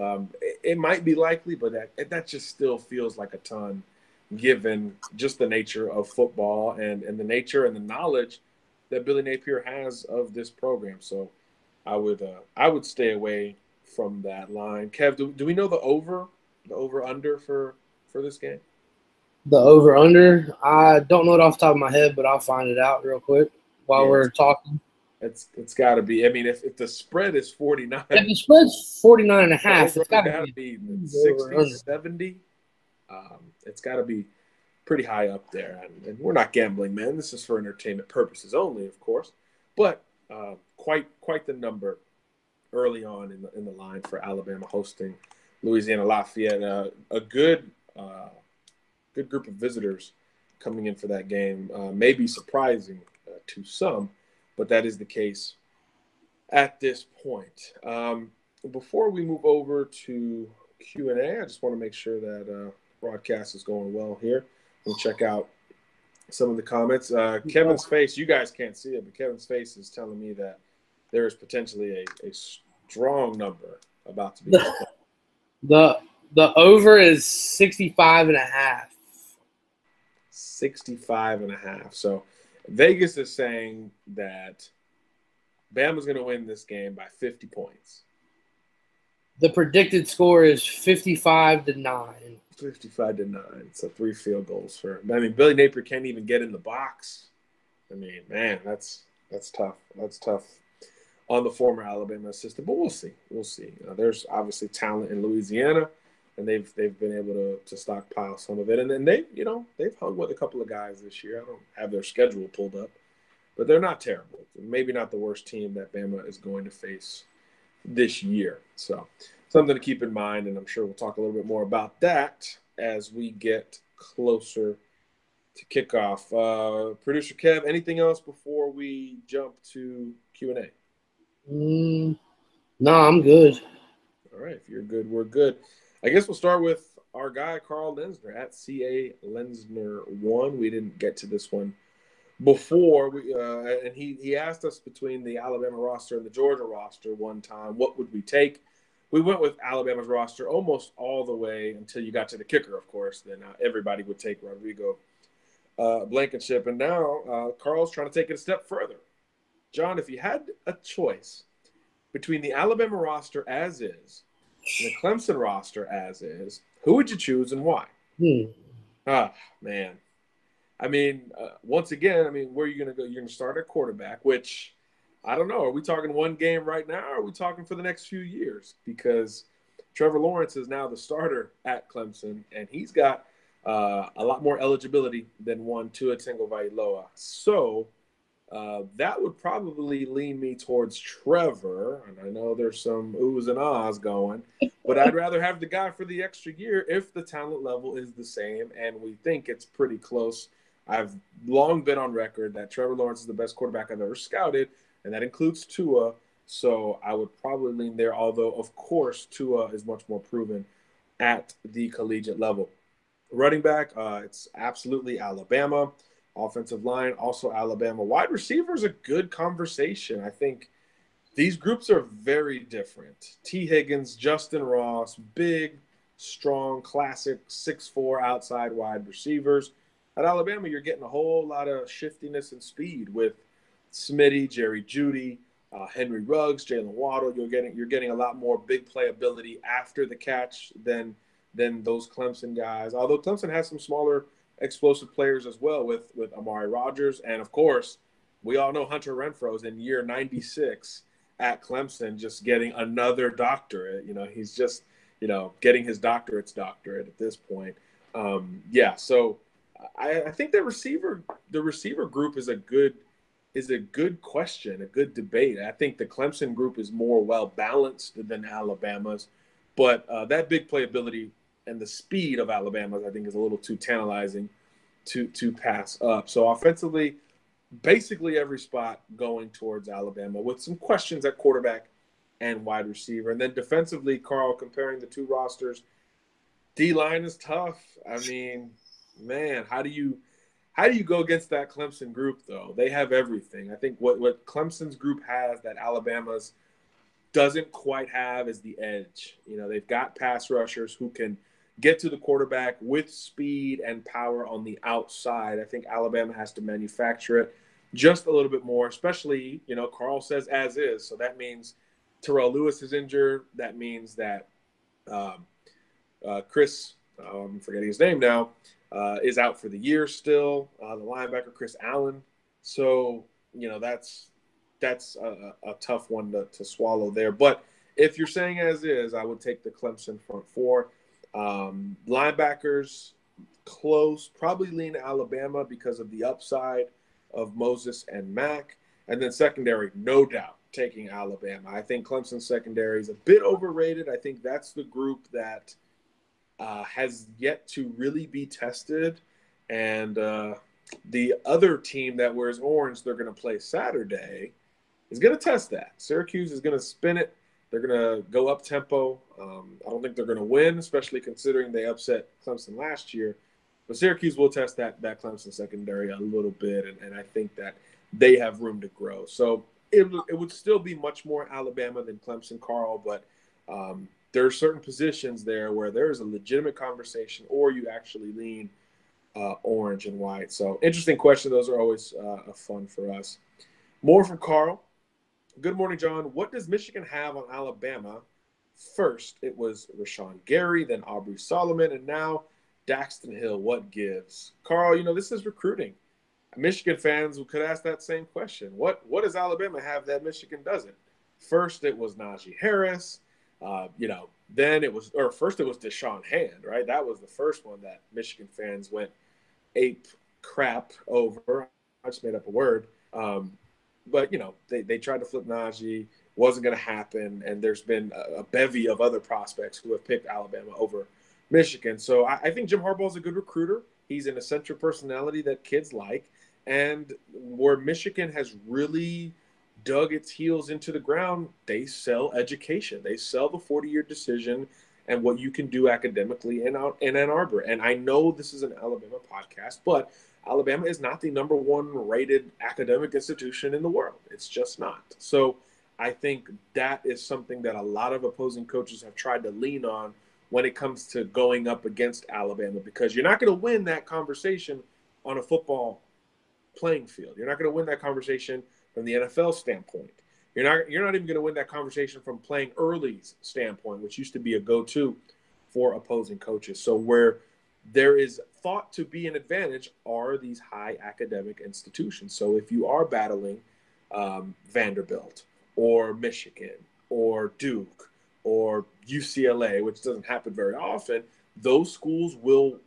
it might be likely, but that just still feels like a ton given just the nature of football and the nature and the knowledge that Billy Napier has of this program. So I would stay away from that line. Kev, do we know the over under for this game? The over under, I don't know it off the top of my head, but I'll find it out real quick while we're talking. It's got to be. I mean, if the spread is 49, if the spread's 49.5, it's got to be 60, 70. It's got to be pretty high up there. And we're not gambling, man. This is for entertainment purposes only, of course. But quite the number early on in the line for Alabama hosting Louisiana Lafayette. A good group of visitors coming in for that game. May be surprising to some, but that is the case at this point. Before we move over to Q&A, I just want to make sure that broadcast is going well here. We'll check out some of the comments. Kevin's face, you guys can't see it, but Kevin's face is telling me that there is potentially a strong number about to be the over is 65.5. 65.5. So Vegas is saying that Bama's going to win this game by 50 points. The predicted score is 55-9. 55-9. So 3 field goals for. I mean, Billy Napier can't even get in the box. I mean, man, that's tough. That's tough on the former Alabama assistant. But we'll see. We'll see. There's obviously talent in Louisiana, and they've been able to stockpile some of it. And then they've hung with a couple of guys this year. I don't have their schedule pulled up, but they're not terrible. Maybe not the worst team that Bama is going to face this year. So something to keep in mind, and I'm sure we'll talk a little bit more about that as we get closer to kickoff. Producer Kev, anything else before we jump to Q&A? No, I'm good. All right, if you're good, we're good. I guess we'll start with our guy, Carl Lenzner, at CA Lenzner1. We didn't get to this one before. And he asked us between the Alabama roster and the Georgia roster one time, what would we take? We went with Alabama's roster almost all the way until you got to the kicker, of course. Then everybody would take Rodrigo Blankenship. And now Carl's trying to take it a step further. John, if you had a choice between the Alabama roster as is and the Clemson roster as is, Who would you choose and why? Hmm. Ah, man. I mean, once again, I mean, where are you going to go? You're going to start at quarterback, which I don't know. Are we talking one game right now, or are we talking for the next few years? Because Trevor Lawrence is now the starter at Clemson, and he's got a lot more eligibility than one Tua Tagovailoa. So that would probably lean me towards Trevor. And I know there's some oohs and ahs going, but I'd rather have the guy for the extra year if the talent level is the same, and we think it's pretty close. I've long been on record that Trevor Lawrence is the best quarterback I've ever scouted, and that includes Tua. So I would probably lean there, although, of course, Tua is much more proven at the collegiate level. Running back, it's absolutely Alabama. Offensive line, also Alabama. Wide receiver is a good conversation. I think these groups are very different. T. Higgins, Justin Ross, big, strong, classic 6'4" outside wide receivers. At Alabama, you're getting a whole lot of shiftiness and speed with Smitty, Jerry Jeudy, Henry Ruggs, Jalen Waddle. You're getting a lot more big playability after the catch than those Clemson guys. Although Clemson has some smaller explosive players as well with Amari Rodgers. And, of course, we all know Hunter Renfro's in year 96 at Clemson just getting another doctorate. You know, he's just, getting his doctorate at this point. So I think the receiver group is a good question, a good debate. I think the Clemson group is more well-balanced than Alabama's. But that big playability and the speed of Alabama's, I think, is a little too tantalizing to pass up. So offensively, basically every spot going towards Alabama with some questions at quarterback and wide receiver. And then defensively, Carl, comparing the two rosters, D-line is tough. I mean, man, how do you go against that Clemson group, though? They have everything. I think what Clemson's group has that Alabama's doesn't quite have is the edge. They've got pass rushers who can get to the quarterback with speed and power on the outside. I think Alabama has to manufacture it just a little bit more, especially, Carl says as is. So that means Terrell Lewis is injured. That means that Chris, I'm forgetting his name now, is out for the year still, the linebacker Chris Allen. So, that's a tough one to swallow there. But if you're saying as is, I would take the Clemson front four. Linebackers, close, probably lean Alabama because of the upside of Moses and Mack. And then secondary, no doubt, taking Alabama. I think Clemson's secondary is a bit overrated. I think that's the group that has yet to really be tested. And the other team that wears orange they're going to play Saturday is going to test that. Syracuse is going to spin it. They're going to go up tempo. I don't think they're going to win, especially considering they upset Clemson last year. But Syracuse will test that Clemson secondary a little bit, and I think that they have room to grow. So it would still be much more Alabama than Clemson, Carl, but there are certain positions there where there is a legitimate conversation or you actually lean orange and white. So interesting question. Those are always fun for us. More from Carl. Good morning, John. What does Michigan have on Alabama? First, it was Rashawn Gary, then Aubrey Solomon, and now Daxton Hill. What gives? Carl, this is recruiting. Michigan fans could ask that same question. What does Alabama have that Michigan doesn't? First, it was Najee Harris. Then first it was Deshaun Hand, right? That was the first one that Michigan fans went ape crap over. I just made up a word. But, they tried to flip Najee, wasn't going to happen, and there's been a bevy of other prospects who have picked Alabama over Michigan. So I think Jim Harbaugh is a good recruiter. He's an eccentric personality that kids like. And where Michigan has really dug its heels into the ground, they sell education. They sell the 40-year decision and what you can do academically in Ann Arbor. And I know this is an Alabama podcast, but Alabama is not the number one rated academic institution in the world. It's just not. So I think that is something that a lot of opposing coaches have tried to lean on when it comes to going up against Alabama, because you're not going to win that conversation on a football playing field. You're not going to win that conversation from the NFL standpoint. You're not even going to win that conversation from playing early's standpoint, which used to be a go-to for opposing coaches. So where there is thought to be an advantage are these high academic institutions. So if you are battling Vanderbilt or Michigan or Duke or UCLA, which doesn't happen very often, those schools will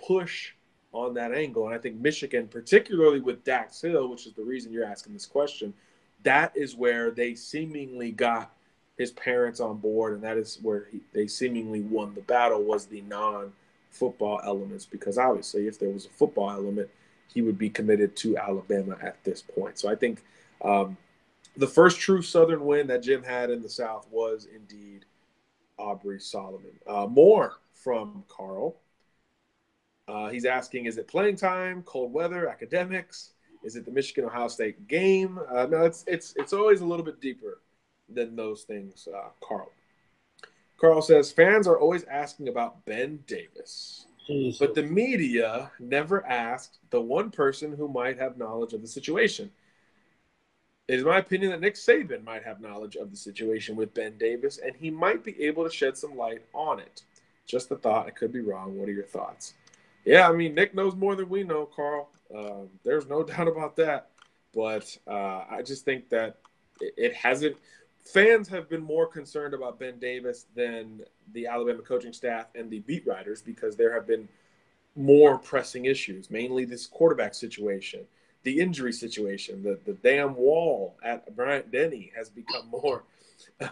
push on that angle. And I think Michigan, particularly with Dax Hill, which is the reason you're asking this question, that is where they seemingly got his parents on board, and that is where they seemingly won the battle, was the non-football elements, because obviously if there was a football element, he would be committed to Alabama at this point. So I think the first true Southern win that Jim had in the South was indeed Aubrey Solomon. More from Carl. He's asking, is it playing time, cold weather, academics? Is it the Michigan-Ohio State game? No, it's always a little bit deeper than those things, Carl. Carl says, fans are always asking about Ben Davis, but the media never asked the one person who might have knowledge of the situation. It is my opinion that Nick Saban might have knowledge of the situation with Ben Davis, and he might be able to shed some light on it. Just a thought. I could be wrong. What are your thoughts? Yeah, I mean, Nick knows more than we know, Carl. There's no doubt about that. But I just think that it hasn't – fans have been more concerned about Ben Davis than the Alabama coaching staff and the beat writers, because there have been more pressing issues, mainly this quarterback situation, the injury situation, the damn wall at Bryant-Denny has become more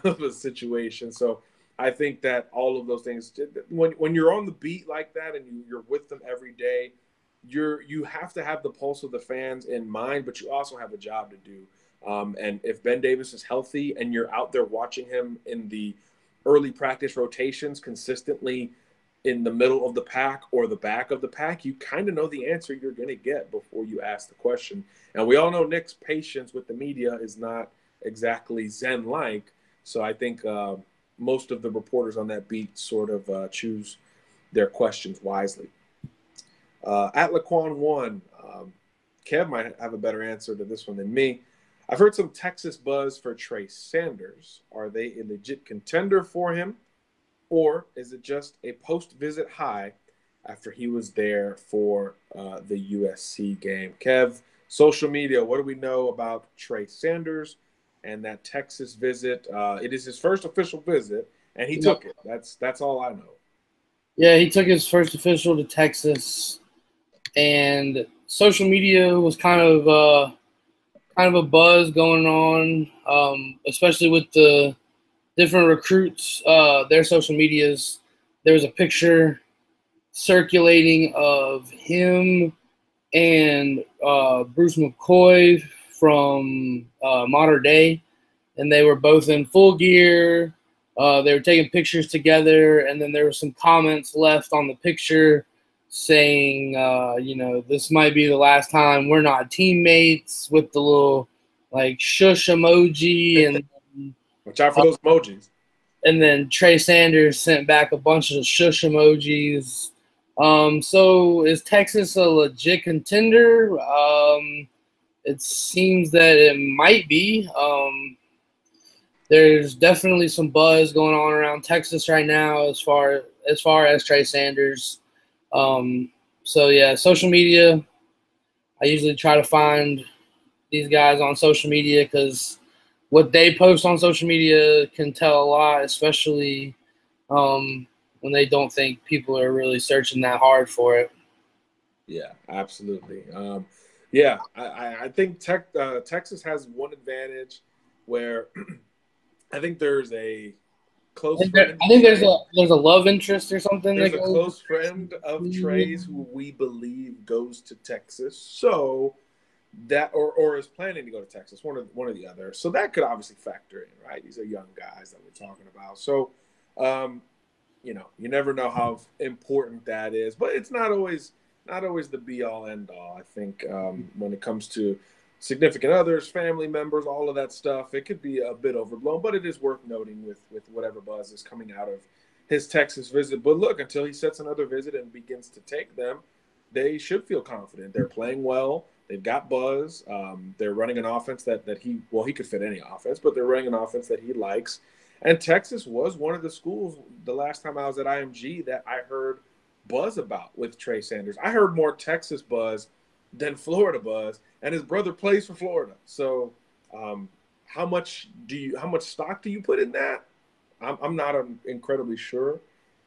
of a situation. So I think that all of those things, when you're on the beat like that and you're with them every day, you have to have the pulse of the fans in mind, but you also have a job to do. And if Ben Davis is healthy and you're out there watching him in the early practice rotations consistently in the middle of the pack or the back of the pack, you kind of know the answer you're going to get before you ask the question. And we all know Nick's patience with the media is not exactly Zen-like. So I think most of the reporters on that beat sort of choose their questions wisely. At Laquan1, Kev might have a better answer to this one than me. I've heard some Texas buzz for Trey Sanders. Are they a legit contender for him? Or is it just a post-visit high after he was there for the USC game? Kev, social media, what do we know about Trey Sanders and that Texas visit? It is his first official visit, and he took it. That's all I know. Yeah, he took his first official to Texas, and social media was kind of a buzz going on, especially with the different recruits, their social medias. There was a picture circulating of him and Bruce McCoy from Modern Day, and they were both in full gear. They were taking pictures together, and then there were some comments left on the picture saying, this might be the last time we're not teammates, with the little shush emoji and watch out for those emojis. And then Trey Sanders sent back a bunch of shush emojis. So is Texas a legit contender? It seems that it might be. There's definitely some buzz going on around Texas right now as far as Trey Sanders. So yeah, social media. I usually try to find these guys on social media because what they post on social media can tell a lot, especially when they don't think people are really searching that hard for it. Yeah, absolutely. I think Texas has one advantage where I think there's a close friend. I think there's a love interest or something. There's a close friend of Trey's who we believe goes to Texas. So that or is planning to go to Texas, one or the other. So that could obviously factor in, right? These are young guys that we're talking about. So you never know how important that is, but it's not always the be all end all. I think when it comes to significant others, family members, all of that stuff, it could be a bit overblown, but it is worth noting with whatever buzz is coming out of his Texas visit. But look, until he sets another visit and begins to take them, they should feel confident. They're playing well. They've got buzz. They're running an offense that he could fit any offense, but they're running an offense that he likes. And Texas was one of the schools the last time I was at IMG that I heard buzz about with Trey Sanders. I heard more Texas buzz than Florida buzz, and his brother plays for Florida. So, how much stock do you put in that? I'm not incredibly sure,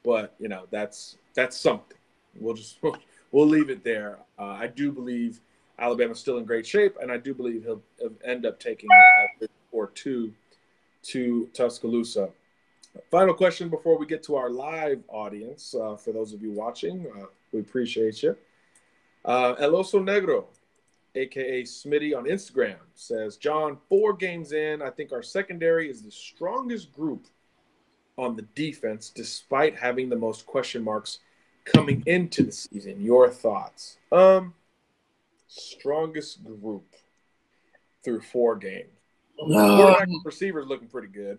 but that's something. We'll leave it there. I do believe Alabama's still in great shape, and I do believe he'll end up taking a visit or two to Tuscaloosa. Final question before we get to our live audience. For those of you watching, we appreciate you. El Oso Negro, a.k.a. Smitty on Instagram, says, John, 4 games in, I think our secondary is the strongest group on the defense despite having the most question marks coming into the season. Your thoughts? Strongest group through 4 games. Quarterback and receivers looking pretty good.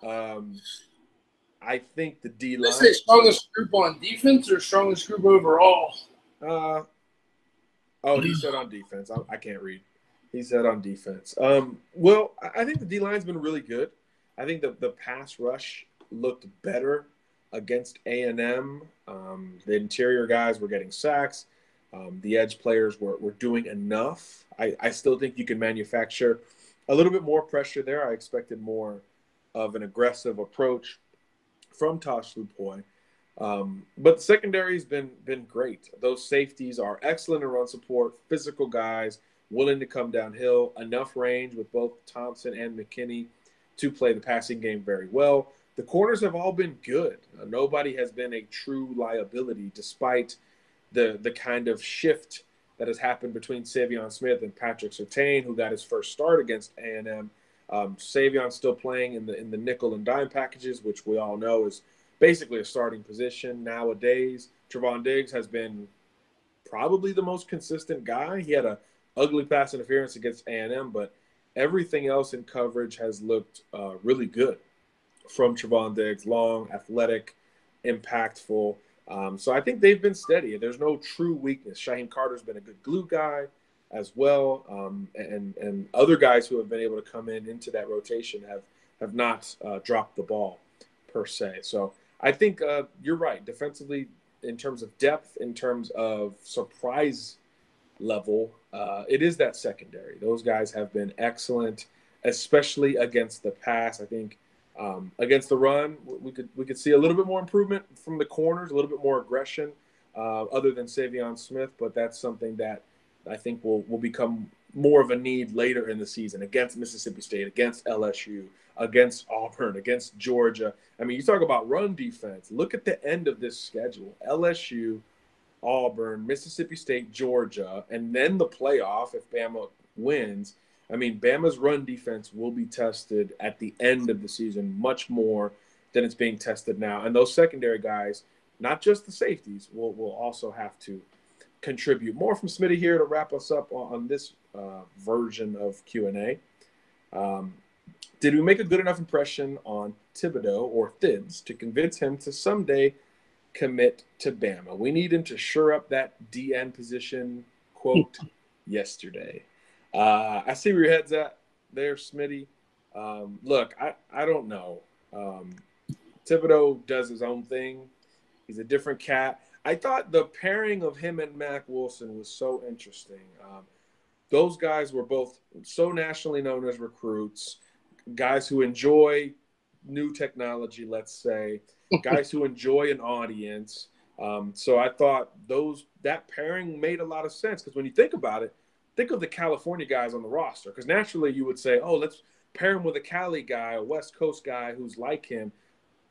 I think the D line. Let's say strongest group on defense or strongest group overall? He said on defense. I can't read. He said on defense. Well, I think the D line's been really good. I think the pass rush looked better against A&M. The interior guys were getting sacks. The edge players were doing enough. I still think you can manufacture a little bit more pressure there. I expected more of an aggressive approach from Tosh Lupoy. But the secondary's been great. Those safeties are excellent in run support, physical guys, willing to come downhill, enough range with both Thompson and McKinney to play the passing game very well. The corners have all been good. Nobody has been a true liability despite the kind of shift that has happened between Savion Smith and Patrick Surtain, who got his first start against A&M. Savion's still playing in the nickel and dime packages, which we all know is basically a starting position nowadays. Trevon Diggs has been probably the most consistent guy. He had a ugly pass interference against A&M, but everything else in coverage has looked really good from Trevon Diggs. Long, athletic, impactful. So I think they've been steady. There's no true weakness. Shaheem Carter's been a good glue guy as well, and other guys who have been able to come into that rotation have not dropped the ball per se. So I think you're right. Defensively, in terms of depth, in terms of surprise level, it is that secondary. Those guys have been excellent, especially against the pass. I think against the run, we could see a little bit more improvement from the corners, a little bit more aggression, other than Savion Smith. But that's something that I think will become more of a need later in the season against Mississippi State, against LSU, against Auburn, against Georgia. I mean, you talk about run defense. Look at the end of this schedule: LSU, Auburn, Mississippi State, Georgia, and then the playoff if Bama wins. I mean, Bama's run defense will be tested at the end of the season much more than it's being tested now. And those secondary guys, not just the safeties, will also have to contribute. More from Smitty here to wrap us up on this version of Q&A. Did we make a good enough impression on Thibodeau or Thibs to convince him to someday commit to Bama? We need him to shore up that DN position, quote, yesterday. I see where your head's at there, Smitty. Look, I don't know. Thibodeau does his own thing. He's a different cat. I thought the pairing of him and Mack Wilson was so interesting. Those guys were both so nationally known as recruits, guys who enjoy new technology, let's say, guys who enjoy an audience. So I thought that pairing made a lot of sense because when you think about it, think of the California guys on the roster because naturally you would say, oh, let's pair him with a Cali guy, a West Coast guy who's like him.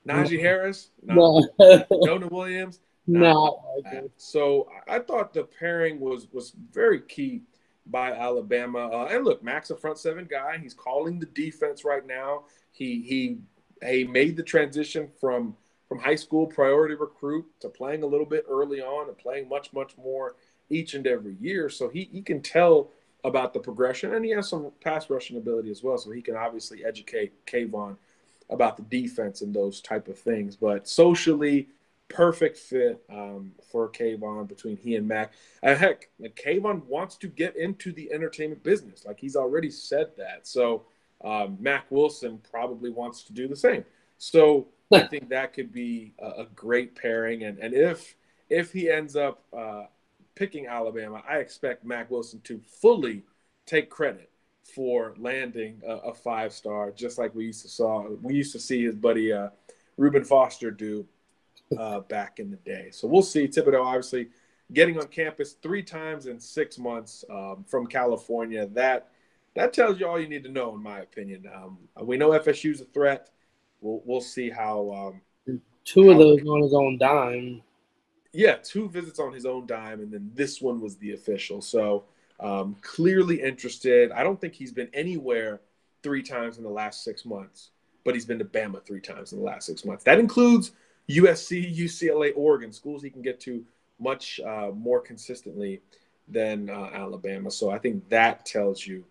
Najee Harris? No. Jonah Williams? No. So I thought the pairing was very key by Alabama. And look, Mack's a front seven guy. He's calling the defense right now. He made the transition from high school priority recruit to playing a little bit early on and playing much, much more each and every year. So he can tell about the progression, and he has some pass rushing ability as well. So he can obviously educate Kayvon about the defense and those type of things. But socially, perfect fit for Kayvon between he and Mack. And heck, Kayvon wants to get into the entertainment business. Like he's already said that. So Mac Wilson probably wants to do the same. So I think that could be a great pairing. And if he ends up picking Alabama, I expect Mac Wilson to fully take credit for landing a 5-star, just like we used to see his buddy Reuben Foster do back in the day. So we'll see. Thibodeau obviously getting on campus 3 times in 6 months from California. That tells you all you need to know, in my opinion. We know FSU's a threat. We'll see how. 2 of those on his own dime. Yeah, 2 visits on his own dime, and then this one was the official. So clearly interested. I don't think he's been anywhere 3 times in the last 6 months, but he's been to Bama 3 times in the last 6 months. That includes USC, UCLA, Oregon, schools he can get to much more consistently than Alabama. So I think that tells you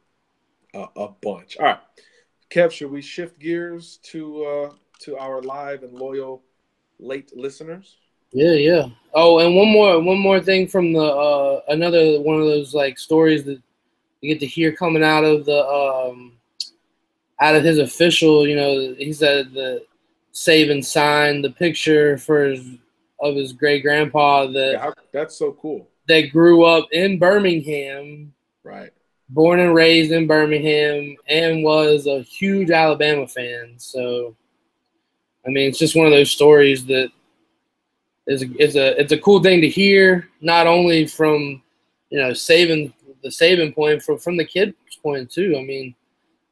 a bunch. All right, Kev, should we shift gears to our live and loyal late listeners? Yeah. Oh, and one more thing from the another one of those like stories that you get to hear coming out of the out of his official. You know, he said that Saban signed the picture of his great grandpa that's so cool. That grew up in Birmingham, right? Born and raised in Birmingham, and was a huge Alabama fan. So, I mean, it's just one of those stories that it's a cool thing to hear, not only from the Saban point, from the kid's point too. I mean,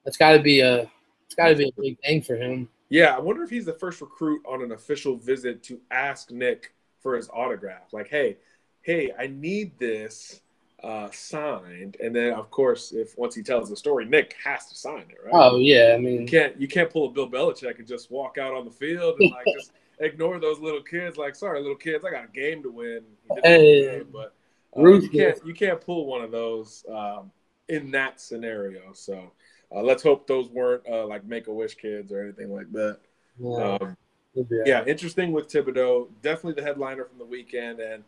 it's got to be a big thing for him. Yeah, I wonder if he's the first recruit on an official visit to ask Nick for his autograph. Like, hey, I need this signed, and then of course, once he tells the story, Nick has to sign it, right? Oh yeah, I mean, you can't pull a Bill Belichick and just walk out on the field and like just ignore those little kids. Like, sorry, little kids, I got a game to win. Game, but you can't pull one of those in that scenario. So let's hope those weren't like Make-A-Wish kids or anything like that. Yeah, interesting with Thibodeau. Definitely the headliner from the weekend, and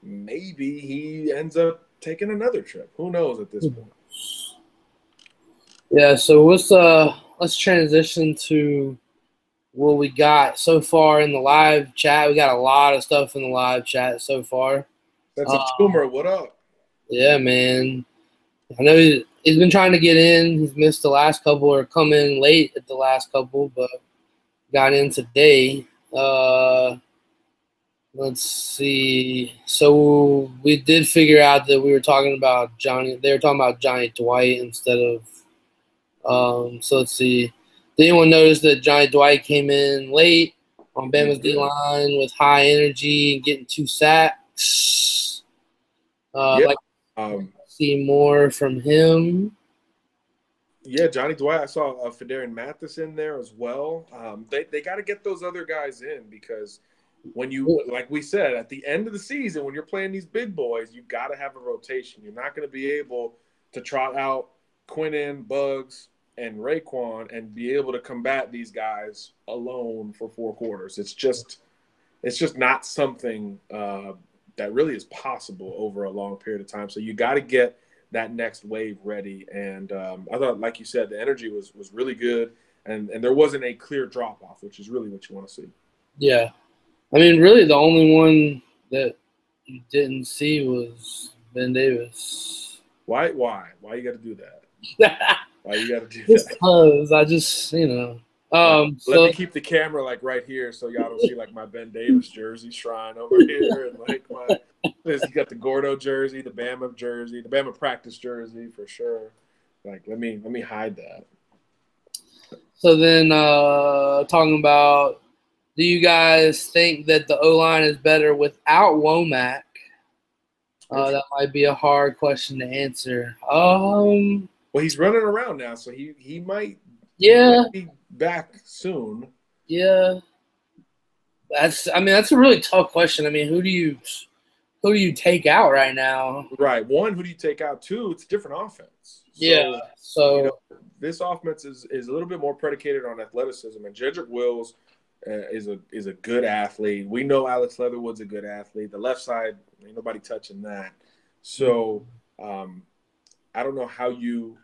maybe he ends up taking another trip. Who knows at this point? Yeah, so let's transition to what we got so far in the live chat. We got a lot of stuff in the live chat so far. That's a tumor. What up? Yeah, man. I know he's been trying to get in. He's missed the last couple or come in late at the last couple, but got in today. Let's see. So we did figure out that we were talking about Johnny. They were talking about Johnny Dwight instead of. So let's see. Did anyone notice that Johnny Dwight came in late on Bama's D-line with high energy and getting 2 sacks? See more from him. Yeah, Johnny Dwight. I saw Fedarian Mathis in there as well. They got to get those other guys in because when you, like we said, at the end of the season, when you're playing these big boys, you got to have a rotation. You're not going to be able to trot out Quinnen, Bugs, and Raekwon and be able to combat these guys alone for 4 quarters. It's just not something that really is possible over a long period of time. So you got to get that next wave ready. And I thought, like you said, the energy was really good, and there wasn't a clear drop off, which is really what you want to see. Yeah, I mean, really, the only one that you didn't see was Ben Davis. Why you got to do that? Why you got to do that? Because I just, let me keep the camera like right here so y'all don't see like my Ben Davis jersey shrine over here, and like you got the Gordo jersey, the Bama jersey, the Bama practice jersey for sure. Like let me hide that. So then, talking about, do you guys think that the O-line is better without Womack? That might be a hard question to answer. Well, he's running around now, so he might be back soon. Yeah. That's a really tough question. I mean, who do you take out right now? Right. 1, who do you take out? 2, it's a different offense. So this offense is a little bit more predicated on athleticism, and Jedrick Wills is a good athlete. We know Alex Leatherwood's a good athlete. The left side, ain't nobody touching that. So I don't know how you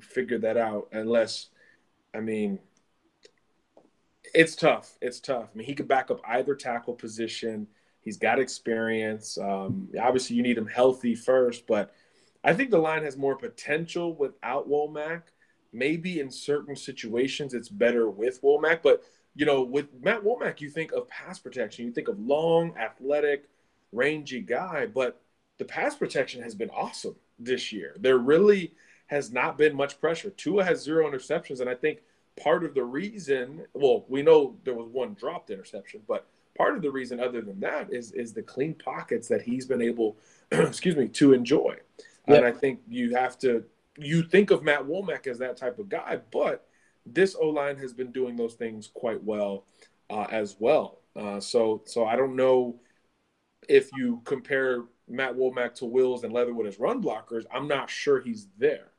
figure that out unless I mean, it's tough. It's tough. I mean, he could back up either tackle position. He's got experience. Obviously, you need him healthy first, but I think the line has more potential without Womack. Maybe in certain situations it's better with Womack, but with Matt Womack, you think of pass protection. You think of long, athletic, rangy guy, but the pass protection has been awesome this year. There really has not been much pressure. Tua has 0 interceptions, and I think part of the reason, well, we know there was one dropped interception, but part of the reason other than that is the clean pockets that he's been able, to enjoy. Yep. And I think you think of Matt Womack as that type of guy, but this O-line has been doing those things quite well as well. So I don't know if you compare Matt Womack to Wills and Leatherwood as run blockers. I'm not sure he's there.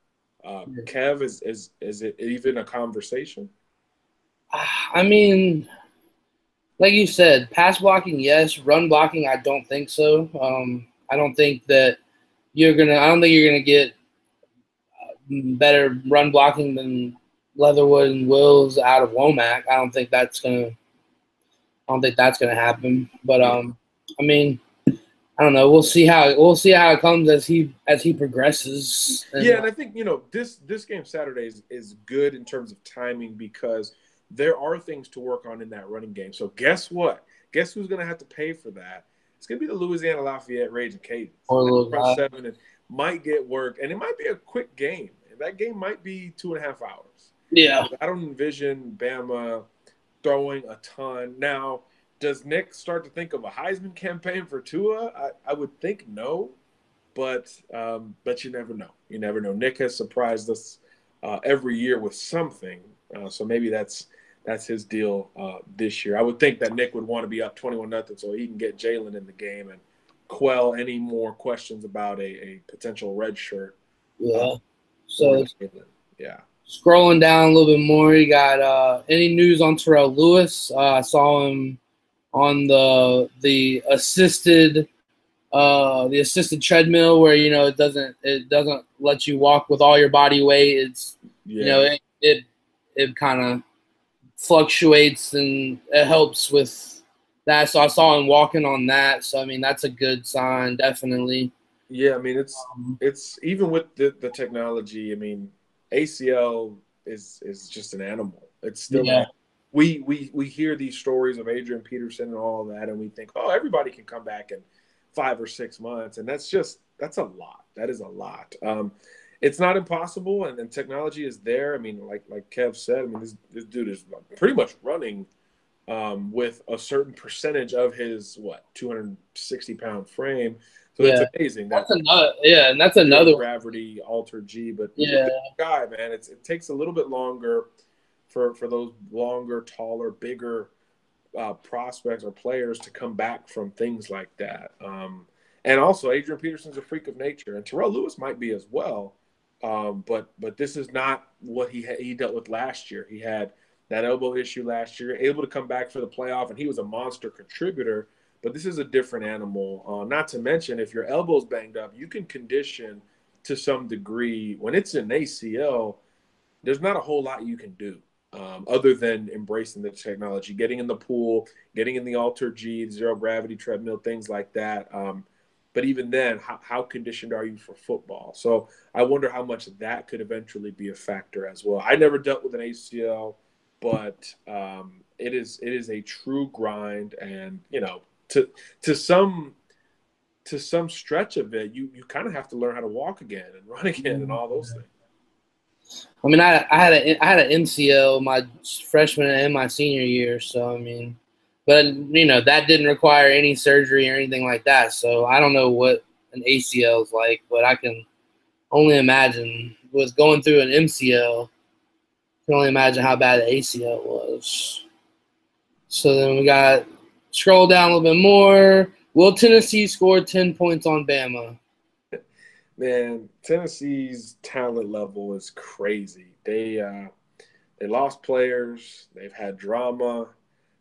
Kev, is it even a conversation? I mean, like you said, pass blocking, yes. Run blocking, I don't think so. I don't think you're gonna get better run blocking than Leatherwood and Wills out of Womack. I don't think that's gonna happen. But I mean, I don't know. We'll see how it comes as he progresses. And I think this game Saturday is good in terms of timing because there are things to work on in that running game. So guess what? Guess who's going to have to pay for that? It's going to be the Louisiana Lafayette Raging Cajuns. Front seven and might get work, and it might be a quick game. That game might be 2.5 hours. Yeah, I don't envision Bama throwing a ton. Now, does Nick start to think of a Heisman campaign for Tua? I would think no, but you never know. You never know. Nick has surprised us every year with something, so maybe that's his deal this year. I would think that Nick would want to be up 21-0 so he can get Jalen in the game and quell any more questions about a potential red shirt. Yeah. So yeah. Scrolling down a little bit more, you got any news on Terrell Lewis? I saw him on the assisted treadmill where it doesn't let you walk with all your body weight. It's it kind of fluctuates and it helps with that. So I saw him walking on that. So I mean that's a good sign, definitely. Yeah, I mean it's even with the technology. I mean ACL is just an animal. It's still we hear these stories of Adrian Peterson and all of that, and we think, oh, everybody can come back in 5 or 6 months, and that's a lot. That is a lot. It's not impossible, and technology is there. I mean, like Kev said, I mean this dude is pretty much running with a certain percentage of his 260-pound frame. So it's amazing. That's another gravity altered G, but guy, man, it takes a little bit longer for those longer, taller, bigger prospects or players to come back from things like that. And also, Adrian Peterson's a freak of nature, and Terrell Lewis might be as well. But this is not what he dealt with last year. He had that elbow issue last year, able to come back for the playoff, and he was a monster contributor. But this is a different animal. Not to mention, if your elbow's banged up, you can condition to some degree. When it's an ACL, there's not a whole lot you can do other than embracing the technology, getting in the pool, getting in the Alter G, zero gravity treadmill, things like that. But even then, how conditioned are you for football? So I wonder how much that could eventually be a factor as well. I never dealt with an ACL, but it is a true grind, and to some stretch of it, you kind of have to learn how to walk again and run again and all those things. I mean, I had an MCL my freshman and my senior year, so I mean, but that didn't require any surgery or anything like that. So I don't know what an ACL is like, but I can only imagine with going through an MCL. I can only imagine how bad the ACL was. So then we got scroll down a little bit more. Will Tennessee score 10 points on Bama? Man, Tennessee's talent level is crazy. They lost players. They've had drama.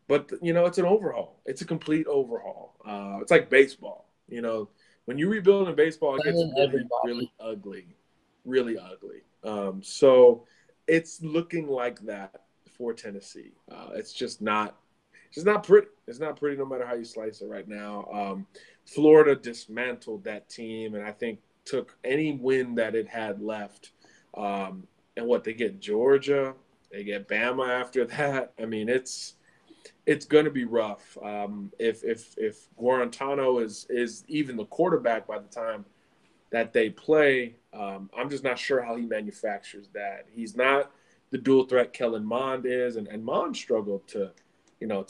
But, it's an overhaul. It's a complete overhaul. It's like baseball. When you rebuild in baseball, it gets really, really ugly. Really ugly. So It's looking like that for Tennessee. It's just not pretty. It's not pretty no matter how you slice it right now. Florida dismantled that team, and I think took any win that it had left. And what they get Georgia, they get Bama after that. I mean, it's going to be rough. If Guarantano is even the quarterback by the time that they play, I'm just not sure how he manufactures that. He's not the dual threat Kellen Mond is, and Mond struggled to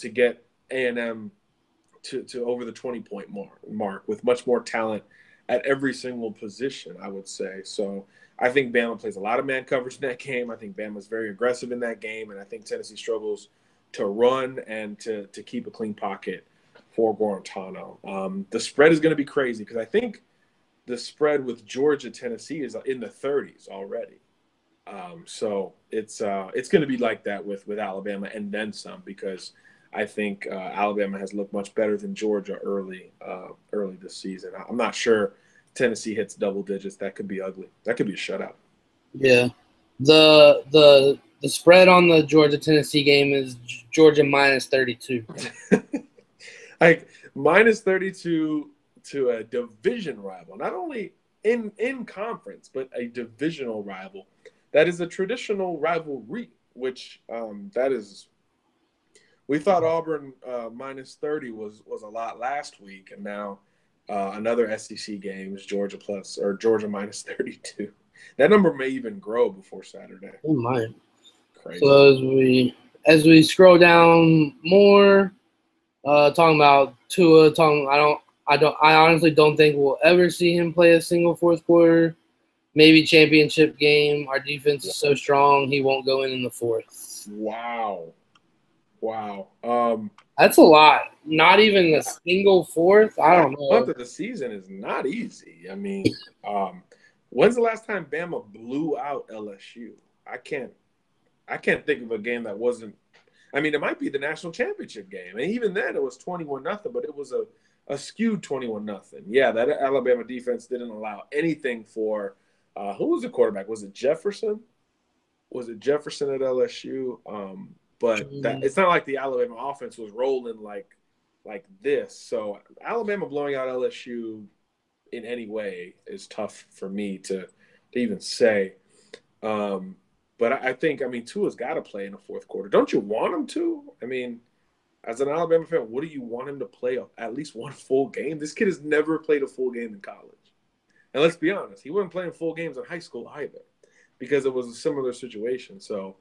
get A&M to over the 20-point mark with much more talent at every single position, I would say. So I think Bama plays a lot of man coverage in that game. I think Bama's very aggressive in that game, and I think Tennessee struggles to run and to keep a clean pocket for Guarantano. The spread is going to be crazy because I think the spread with Georgia-Tennessee is in the 30s already. So it's going to be like that with Alabama and then some, because I think Alabama has looked much better than Georgia early this season. I'm not sure Tennessee hits double digits. That could be ugly. That could be a shutout. Yeah, the spread on the Georgia-Tennessee game is Georgia minus 32. Like minus 32 to a division rival, not only in conference, but a divisional rival. That is a traditional rivalry, which that is. We thought Auburn minus 30 was a lot last week, and now another SEC game is Georgia minus 32. That number may even grow before Saturday. Oh my! Crazy. So as we scroll down more, talking about Tua, I honestly don't think we'll ever see him play a single fourth quarter. Maybe championship game. Our defense is so strong, he won't go in the fourth. Wow. That's a lot. Not even a single fourth. I don't know. Month of the season is not easy. I mean, when's the last time Bama blew out LSU? I can't think of a game that wasn't. I mean, it might be the national championship game, and even then it was 21-0, but it was a skewed 21-0. Yeah, that Alabama defense didn't allow anything for. Who was the quarterback? Was it Jefferson? Was it Jefferson at LSU? But it's not like the Alabama offense was rolling like this. So Alabama blowing out LSU in any way is tough for me to even say. But I think, Tua's got to play in the fourth quarter. Don't you want him to? I mean, as an Alabama fan, what do you want him to play at least one full game? This kid has never played a full game in college. And let's be honest, he wasn't playing full games in high school either because it was a similar situation. So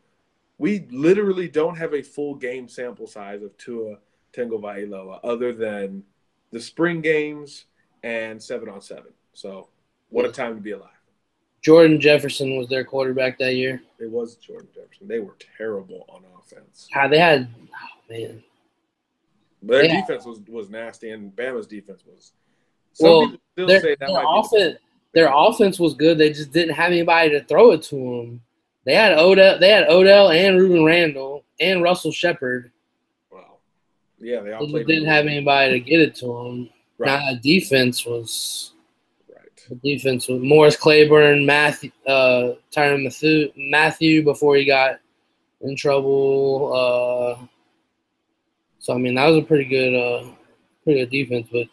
we literally don't have a full game sample size of Tua Tagovailoa other than the spring games and 7-on-7. So what a time to be alive. Jordan Jefferson was their quarterback that year. It was Jordan Jefferson. They were terrible on offense. They had – man. Their defense was nasty, and Bama's defense was – people still say that their offense was good. They just didn't have anybody to throw it to them. They had Odell and Reuben Randall and Russell Shepard. Wow. Yeah, they all They played. Didn't have anybody to get it to them. Right. Now the defense was Morris Claiborne, Tyrann Mathieu before he got in trouble. So that was a pretty good defense. But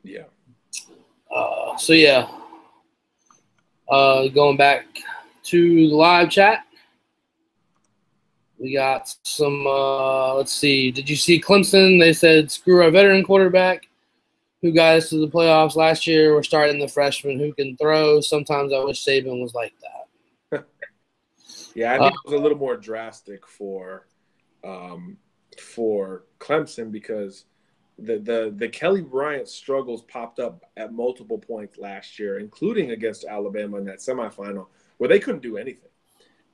yeah. Going back to the live chat, we got some. Let's see. Did you see Clemson? They said screw our veteran quarterback who got us to the playoffs last year. We're starting the freshman who can throw. Sometimes I wish Saban was like that. Yeah, I think it was a little more drastic for Clemson because the Kelly Bryant struggles popped up at multiple points last year, including against Alabama in that semifinal, where they couldn't do anything.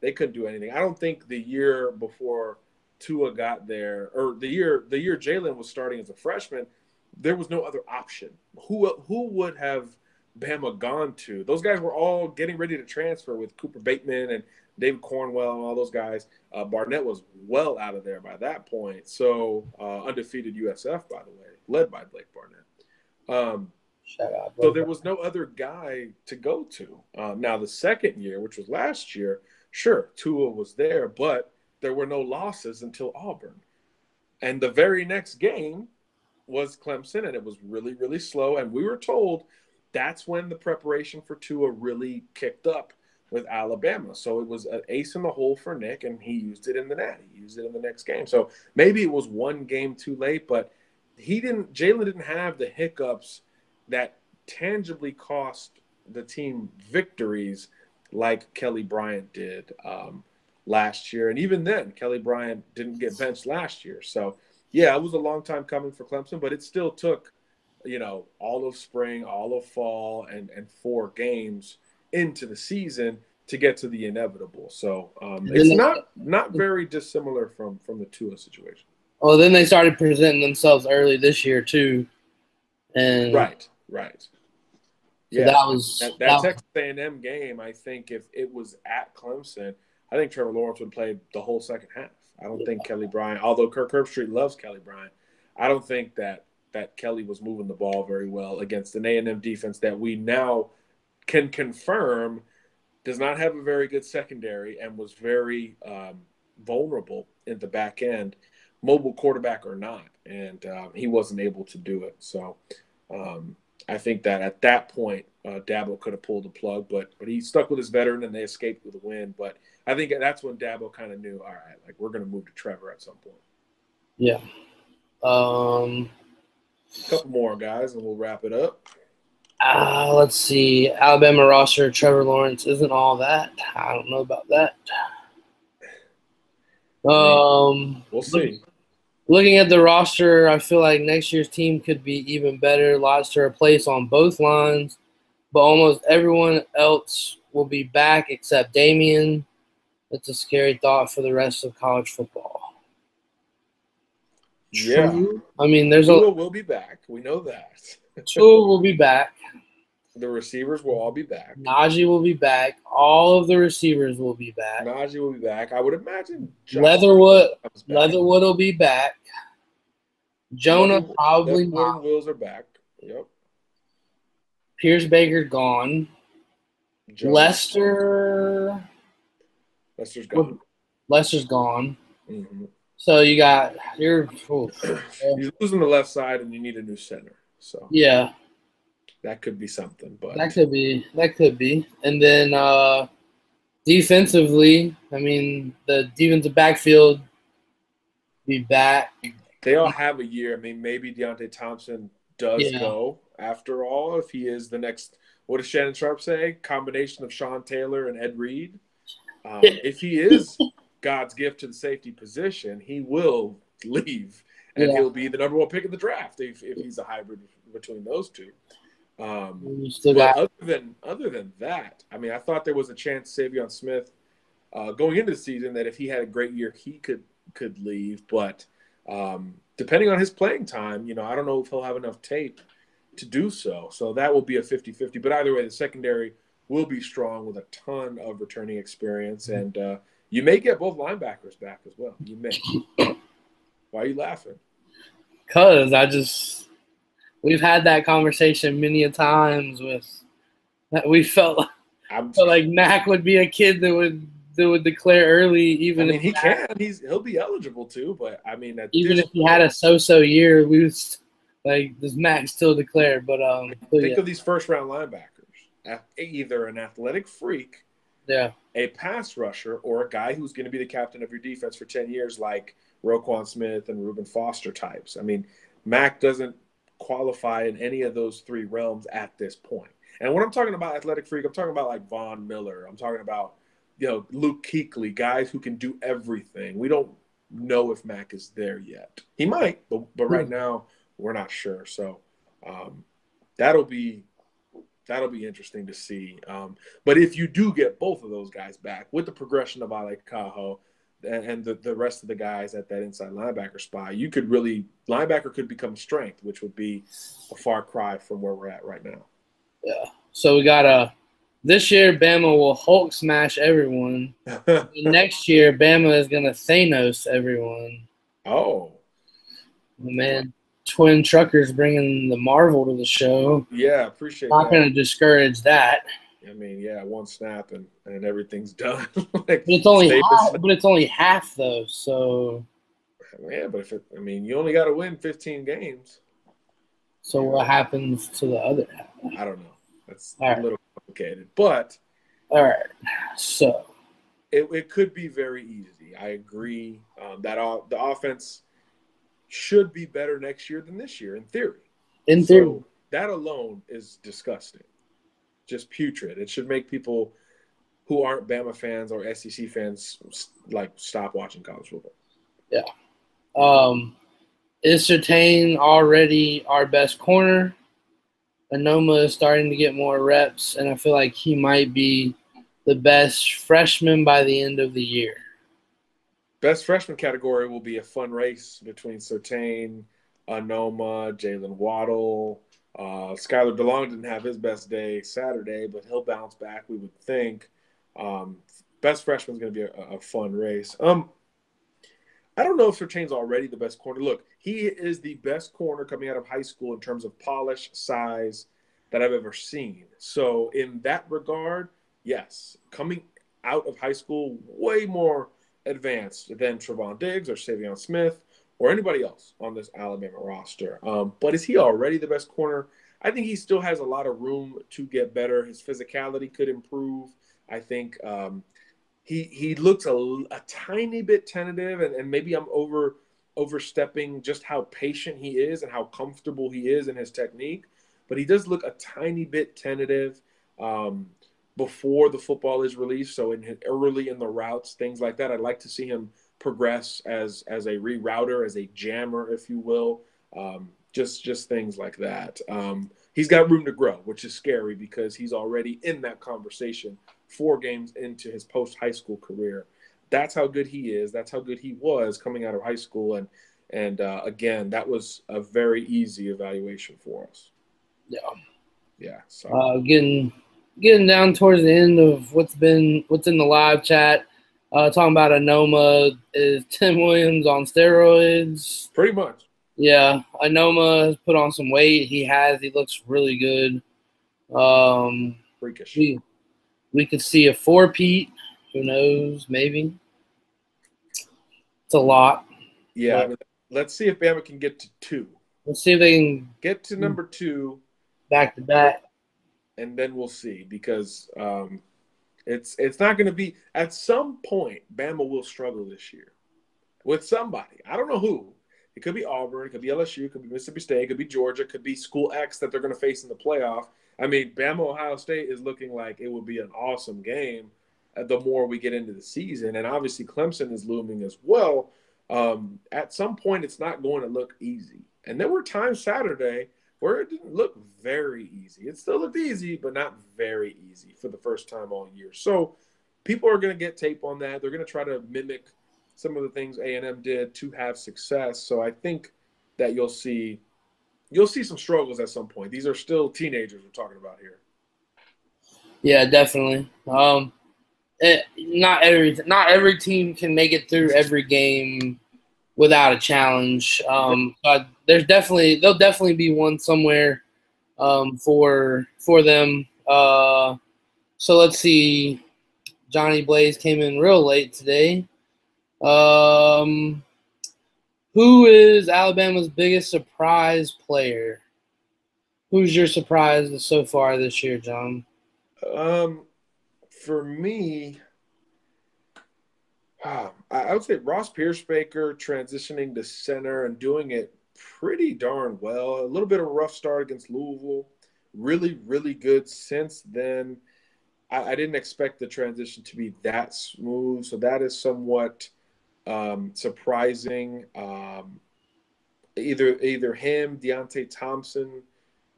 I don't think the year before Tua got there, or the year Jalen was starting as a freshman, there was no other option. Who would have Bama gone to? Those guys were all getting ready to transfer with Cooper Bateman and David Cornwell and all those guys. Barnett was well out of there by that point. So undefeated USF, by the way, led by Blake Barnett. Shout out, so there was no other guy to go to. Now the second year, which was last year, Sure, Tua was there, but there were no losses until Auburn. And the very next game was Clemson, and it was really, really slow. And we were told that's when the preparation for Tua really kicked up with Alabama. So it was an ace in the hole for Nick, and he used it in the Natty. He used it in the next game. So maybe it was one game too late, but Jalen didn't have the hiccups that tangibly cost the team victories like Kelly Bryant did last year. And even then, Kelly Bryant didn't get benched last year. So, yeah, it was a long time coming for Clemson, but it still took, all of spring, all of fall, and 4 games into the season to get to the inevitable. So it's not very dissimilar from the Tua situation. Well, then they started presenting themselves early this year too, and right. So Yeah, that was that Texas A&M game. I think if it was at Clemson, I think Trevor Lawrence would play the whole second half. I don't think Kelly Bryant, although Kirk Herbstreit loves Kelly Bryant, I don't think that Kelly was moving the ball very well against an A&M defense that we now can confirm does not have a very good secondary and was very vulnerable in the back end, mobile quarterback or not, and he wasn't able to do it. So I think that at that point, Dabo could have pulled the plug, but he stuck with his veteran and they escaped with a win. But I think that's when Dabo kind of knew, all right, like we're going to move to Trevor at some point. Yeah. A couple more guys and we'll wrap it up. Let's see. Alabama roster, Trevor Lawrence isn't all that. I don't know about that. We'll see. Looking at the roster, I feel like next year's team could be even better. Lots to replace on both lines, but almost everyone else will be back except Damian. It's a scary thought for the rest of college football. Yeah. True. I mean, Tua will be back. We know that. Tua will be back. The receivers will all be back. Najee will be back. All of the receivers will be back. Najee will be back. I would imagine Leatherwood will be back. Jonah probably not. not. Wills are back. Yep. Pierce Baker gone. Lester's gone. Lester's gone. Mm-hmm. So you're You're losing the left side, and you need a new center. So yeah, that could be something. But that could be. And then defensively, I mean, the defensive backfield be back. They all have a year. I mean, maybe Deontay Thompson does go after all if he is the next. What does Shannon Sharp say? Combination of Sean Taylor and Ed Reed. If he is God's gift to the safety position, he will leave, and he'll be the number 1 pick in the draft if he's a hybrid between those two. Other than that, I mean, I thought there was a chance Savion Smith going into the season that if he had a great year, he could leave, but depending on his playing time, I don't know if he'll have enough tape to do so. So that will be a 50-50. But either way, the secondary will be strong with a ton of returning experience. And you may get both linebackers back as well. You may. Why are you laughing? Because we've had that conversation many a times we felt like Mac would be a kid that would declare early, even if he can. He'll be eligible to, but I mean, even if he had a so-so year, we was like, does Mac still declare? But think of these first-round linebackers: either an athletic freak, a pass rusher, or a guy who's going to be the captain of your defense for 10 years, like Roquan Smith and Reuben Foster types. I mean, Mac doesn't qualify in any of those 3 realms at this point. And when I'm talking about athletic freak, I'm talking about like Von Miller. I'm talking about Luke Kuechly, guys who can do everything. We don't know if Mac is there yet. He might, but right now we're not sure. So that'll be interesting to see. But if you do get both of those guys back with the progression of Ale Cajo and the rest of the guys at that inside linebacker spot, linebacker could become strength, which would be a far cry from where we're at right now. Yeah. So we got this year, Bama will Hulk smash everyone. Next year, Bama is going to Thanos everyone. Oh. Man, Twin Truckers bringing the Marvel to the show. Yeah, appreciate that. Not going to discourage that. I mean, yeah, one snap and everything's done. But it's only half though. So yeah, but you only got to win 15 games. So what happens to the other half? I don't know. That's All a right. little complicated, but All right. So it could be very easy. I agree that the offense should be better next year than this year in theory. So that alone is disgusting, just putrid. It should make people who aren't Bama fans or SEC fans stop watching college football. Yeah. Is Surtain already our best corner? Anoma is starting to get more reps, and I feel like he might be the best freshman by the end of the year. Best freshman category will be a fun race between Surtain, Anoma, Jalen Waddle. Skylar DeLong didn't have his best day Saturday, but he'll bounce back, we would think. Best freshman is going to be a fun race. I don't know if Surtain's already the best corner. Look, he is the best corner coming out of high school in terms of polish, size that I've ever seen. So in that regard, yes, coming out of high school, way more advanced than Trevon Diggs or Savion Smith or anybody else on this Alabama roster. But is he already the best corner? I think he still has a lot of room to get better. His physicality could improve. I think he looks a tiny bit tentative, and maybe I'm overstepping just how patient he is and how comfortable he is in his technique. But he does look a tiny bit tentative before the football is released. So early in the routes, things like that, I'd like to see him progress as a rerouter, as a jammer, if you will. Just things like that. He's got room to grow, which is scary because he's already in that conversation 4 games into his post-high school career. That's how good he is. That's how good he was coming out of high school. And again, that was a very easy evaluation for us. Yeah. Yeah. So getting down towards the end of what's in the live chat. Talking about Anoma, is Tim Williams on steroids? Pretty much. Yeah, Anoma has put on some weight. He looks really good. Freakish. We could see a 4-peat. Who knows? Maybe. It's a lot. Yeah, let's see if Bama can get to 2. Let's see if they can get to number 2 back to back, and then we'll see because it's not going to be at some point. Bama will struggle this year with somebody. I don't know who. It could be Auburn, it could be LSU, it could be Mississippi State, it could be Georgia, it could be School X that they're going to face in the playoff. I mean, Bama-Ohio State is looking like it will be an awesome game the more we get into the season. And obviously Clemson is looming as well. At some point, it's not going to look easy. And there were times Saturday where it didn't look very easy. It still looked easy, but not very easy for the first time all year. So people are going to get tape on that. They're going to try to mimic some of the things A&M did to have success. So I think that you'll see some struggles at some point. These are still teenagers we're talking about here. Yeah, definitely. Not every team can make it through every game without a challenge. But there'll definitely be one somewhere for them. So let's see. Johnny Blaze came in real late today. Who is Alabama's biggest surprise player? Who's your surprise so far this year, John? For me, I would say Ross Piercebaker transitioning to center and doing it pretty darn well. A little bit of a rough start against Louisville. Really, really good since then. I didn't expect the transition to be that smooth, so that is somewhat surprising. Either him, Deontay Thompson,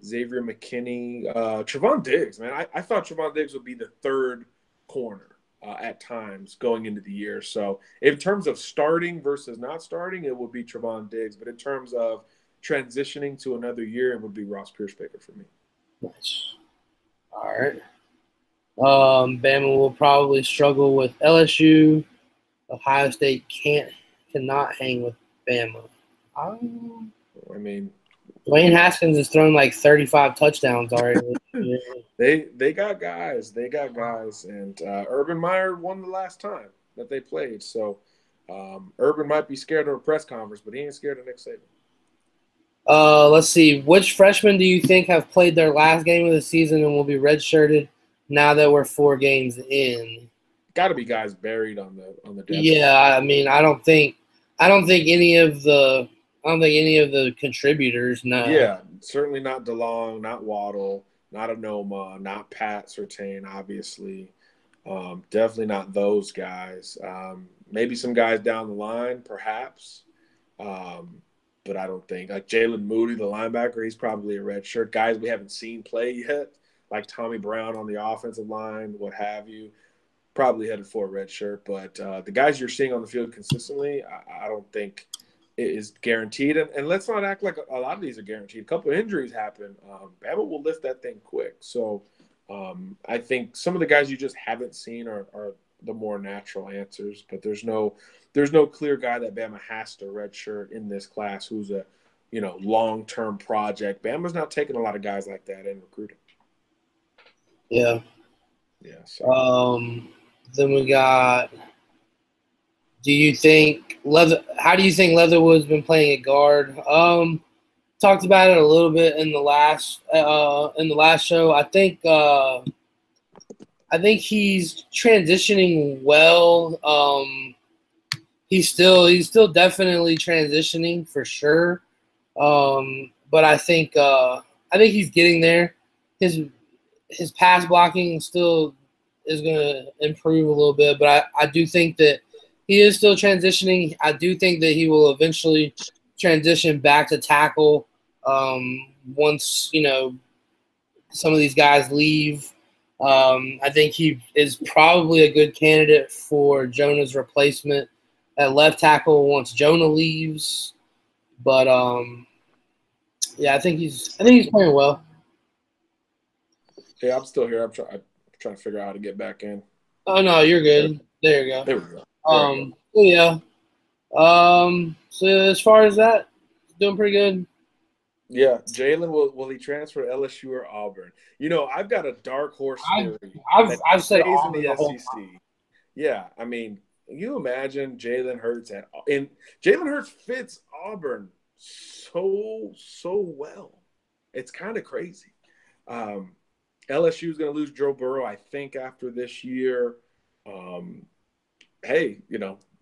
Xavier McKinney, Trevon Diggs. Man, I thought Trevon Diggs would be the third corner at times going into the year. So in terms of starting versus not starting, it would be Trevon Diggs. But in terms of transitioning to another year, it would be Ross Piercebaker for me. Nice. All right. Bama will probably struggle with LSU. Ohio State cannot hang with Bama. I mean, Dwayne Haskins has thrown like 35 touchdowns already. Yeah. They got guys. They got guys. And Urban Meyer won the last time that they played. So Urban might be scared of a press conference, but he ain't scared of Nick Saban. Let's see. Which freshmen do you think have played their last game of the season and will be redshirted now that we're 4 games in? Got to be guys buried on the depth. Yeah, I mean, I don't think any of the contributors. No. Yeah, certainly not DeLong, not Waddle, not Anoma, not Pat Surtain, obviously. Definitely not those guys. Maybe some guys down the line, perhaps. But I don't think. Like Jalen Moody, the linebacker, he's probably a red shirt. Guys we haven't seen play yet, like Tommy Brown on the offensive line, what have you, probably headed for a red shirt. But the guys you're seeing on the field consistently, I don't think it is guaranteed. And let's not act like a lot of these are guaranteed. A couple of injuries happen. Bama will lift that thing quick. So I think some of the guys you just haven't seen are the more natural answers. But there's no clear guy that Bama has to redshirt in this class who's a long-term project. Bama's not taking a lot of guys like that in recruiting. Yeah. Yeah. So. Then we got. How do you think Leatherwood's been playing at guard? Talked about it a little bit in the last show. I think he's transitioning well. He's still definitely transitioning for sure. But I think he's getting there. His pass blocking still is going to improve a little bit, but I do think that he is still transitioning. I do think that he will eventually transition back to tackle once some of these guys leave. I think he is probably a good candidate for Jonah's replacement at left tackle once Jonah leaves. But I think he's playing well. Yeah, I'm still here. I'm trying to figure out how to get back in. Oh no, you're good. There you go. There we go. Yeah. So as far as that, doing pretty good. Yeah, Jalen will he transfer to LSU or Auburn? I've got a dark horse theory. I've said Auburn in the SEC. Yeah, I mean, you imagine Jalen Hurts and Jalen Hurts fits Auburn so well. It's kind of crazy. LSU is going to lose Joe Burrow, I think, after this year. Hey,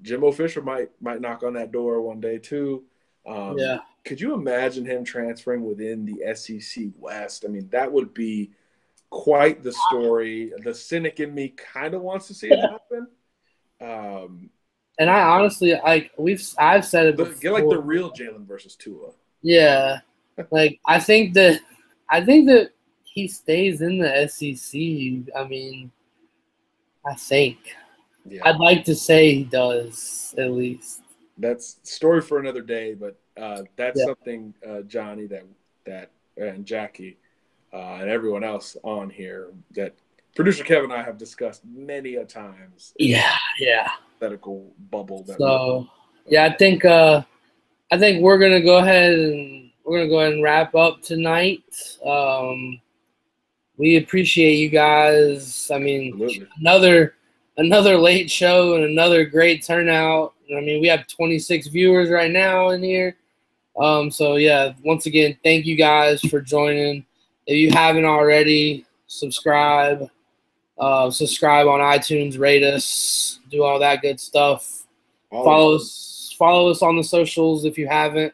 Jimbo Fisher might knock on that door one day too. Yeah. Could you imagine him transferring within the SEC West? I mean, that would be quite the story. The cynic in me kind of wants to see it happen. And I honestly, I've said it before. Get like the real Jalen versus Tua. Yeah, like I think that he stays in the SEC. I mean, I think. Yeah. I'd like to say he does at least. That's story for another day, but that's something, Johnny, that and Jackie and everyone else on here that producer Kevin and I have discussed many a times. Yeah. Hypothetical bubble. I think we're gonna go ahead and wrap up tonight. We appreciate you guys. I mean, absolutely. Another late show and another great turnout. I mean, we have 26 viewers right now in here. So yeah, once again, thank you guys for joining. If you haven't already, subscribe on iTunes, rate us, do all that good stuff. Follow us on the socials if you haven't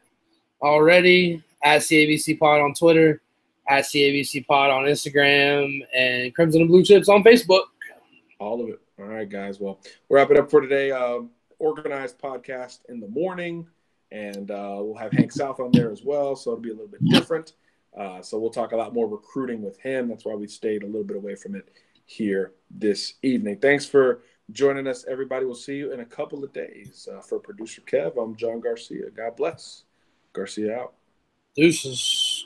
already, at CABC Pod on Twitter, at CABC Pod on Instagram, and Crimson and Blue Chips on Facebook. All of it. All right, guys. Well, we'll wrap it up for today. Organized podcast in the morning, and we'll have Hank South on there as well, so it'll be a little bit different. So we'll talk a lot more recruiting with him. That's why we stayed a little bit away from it here this evening. Thanks for joining us, everybody. We'll see you in a couple of days. For producer Kev, I'm John Garcia. God bless. Garcia out. Deuces.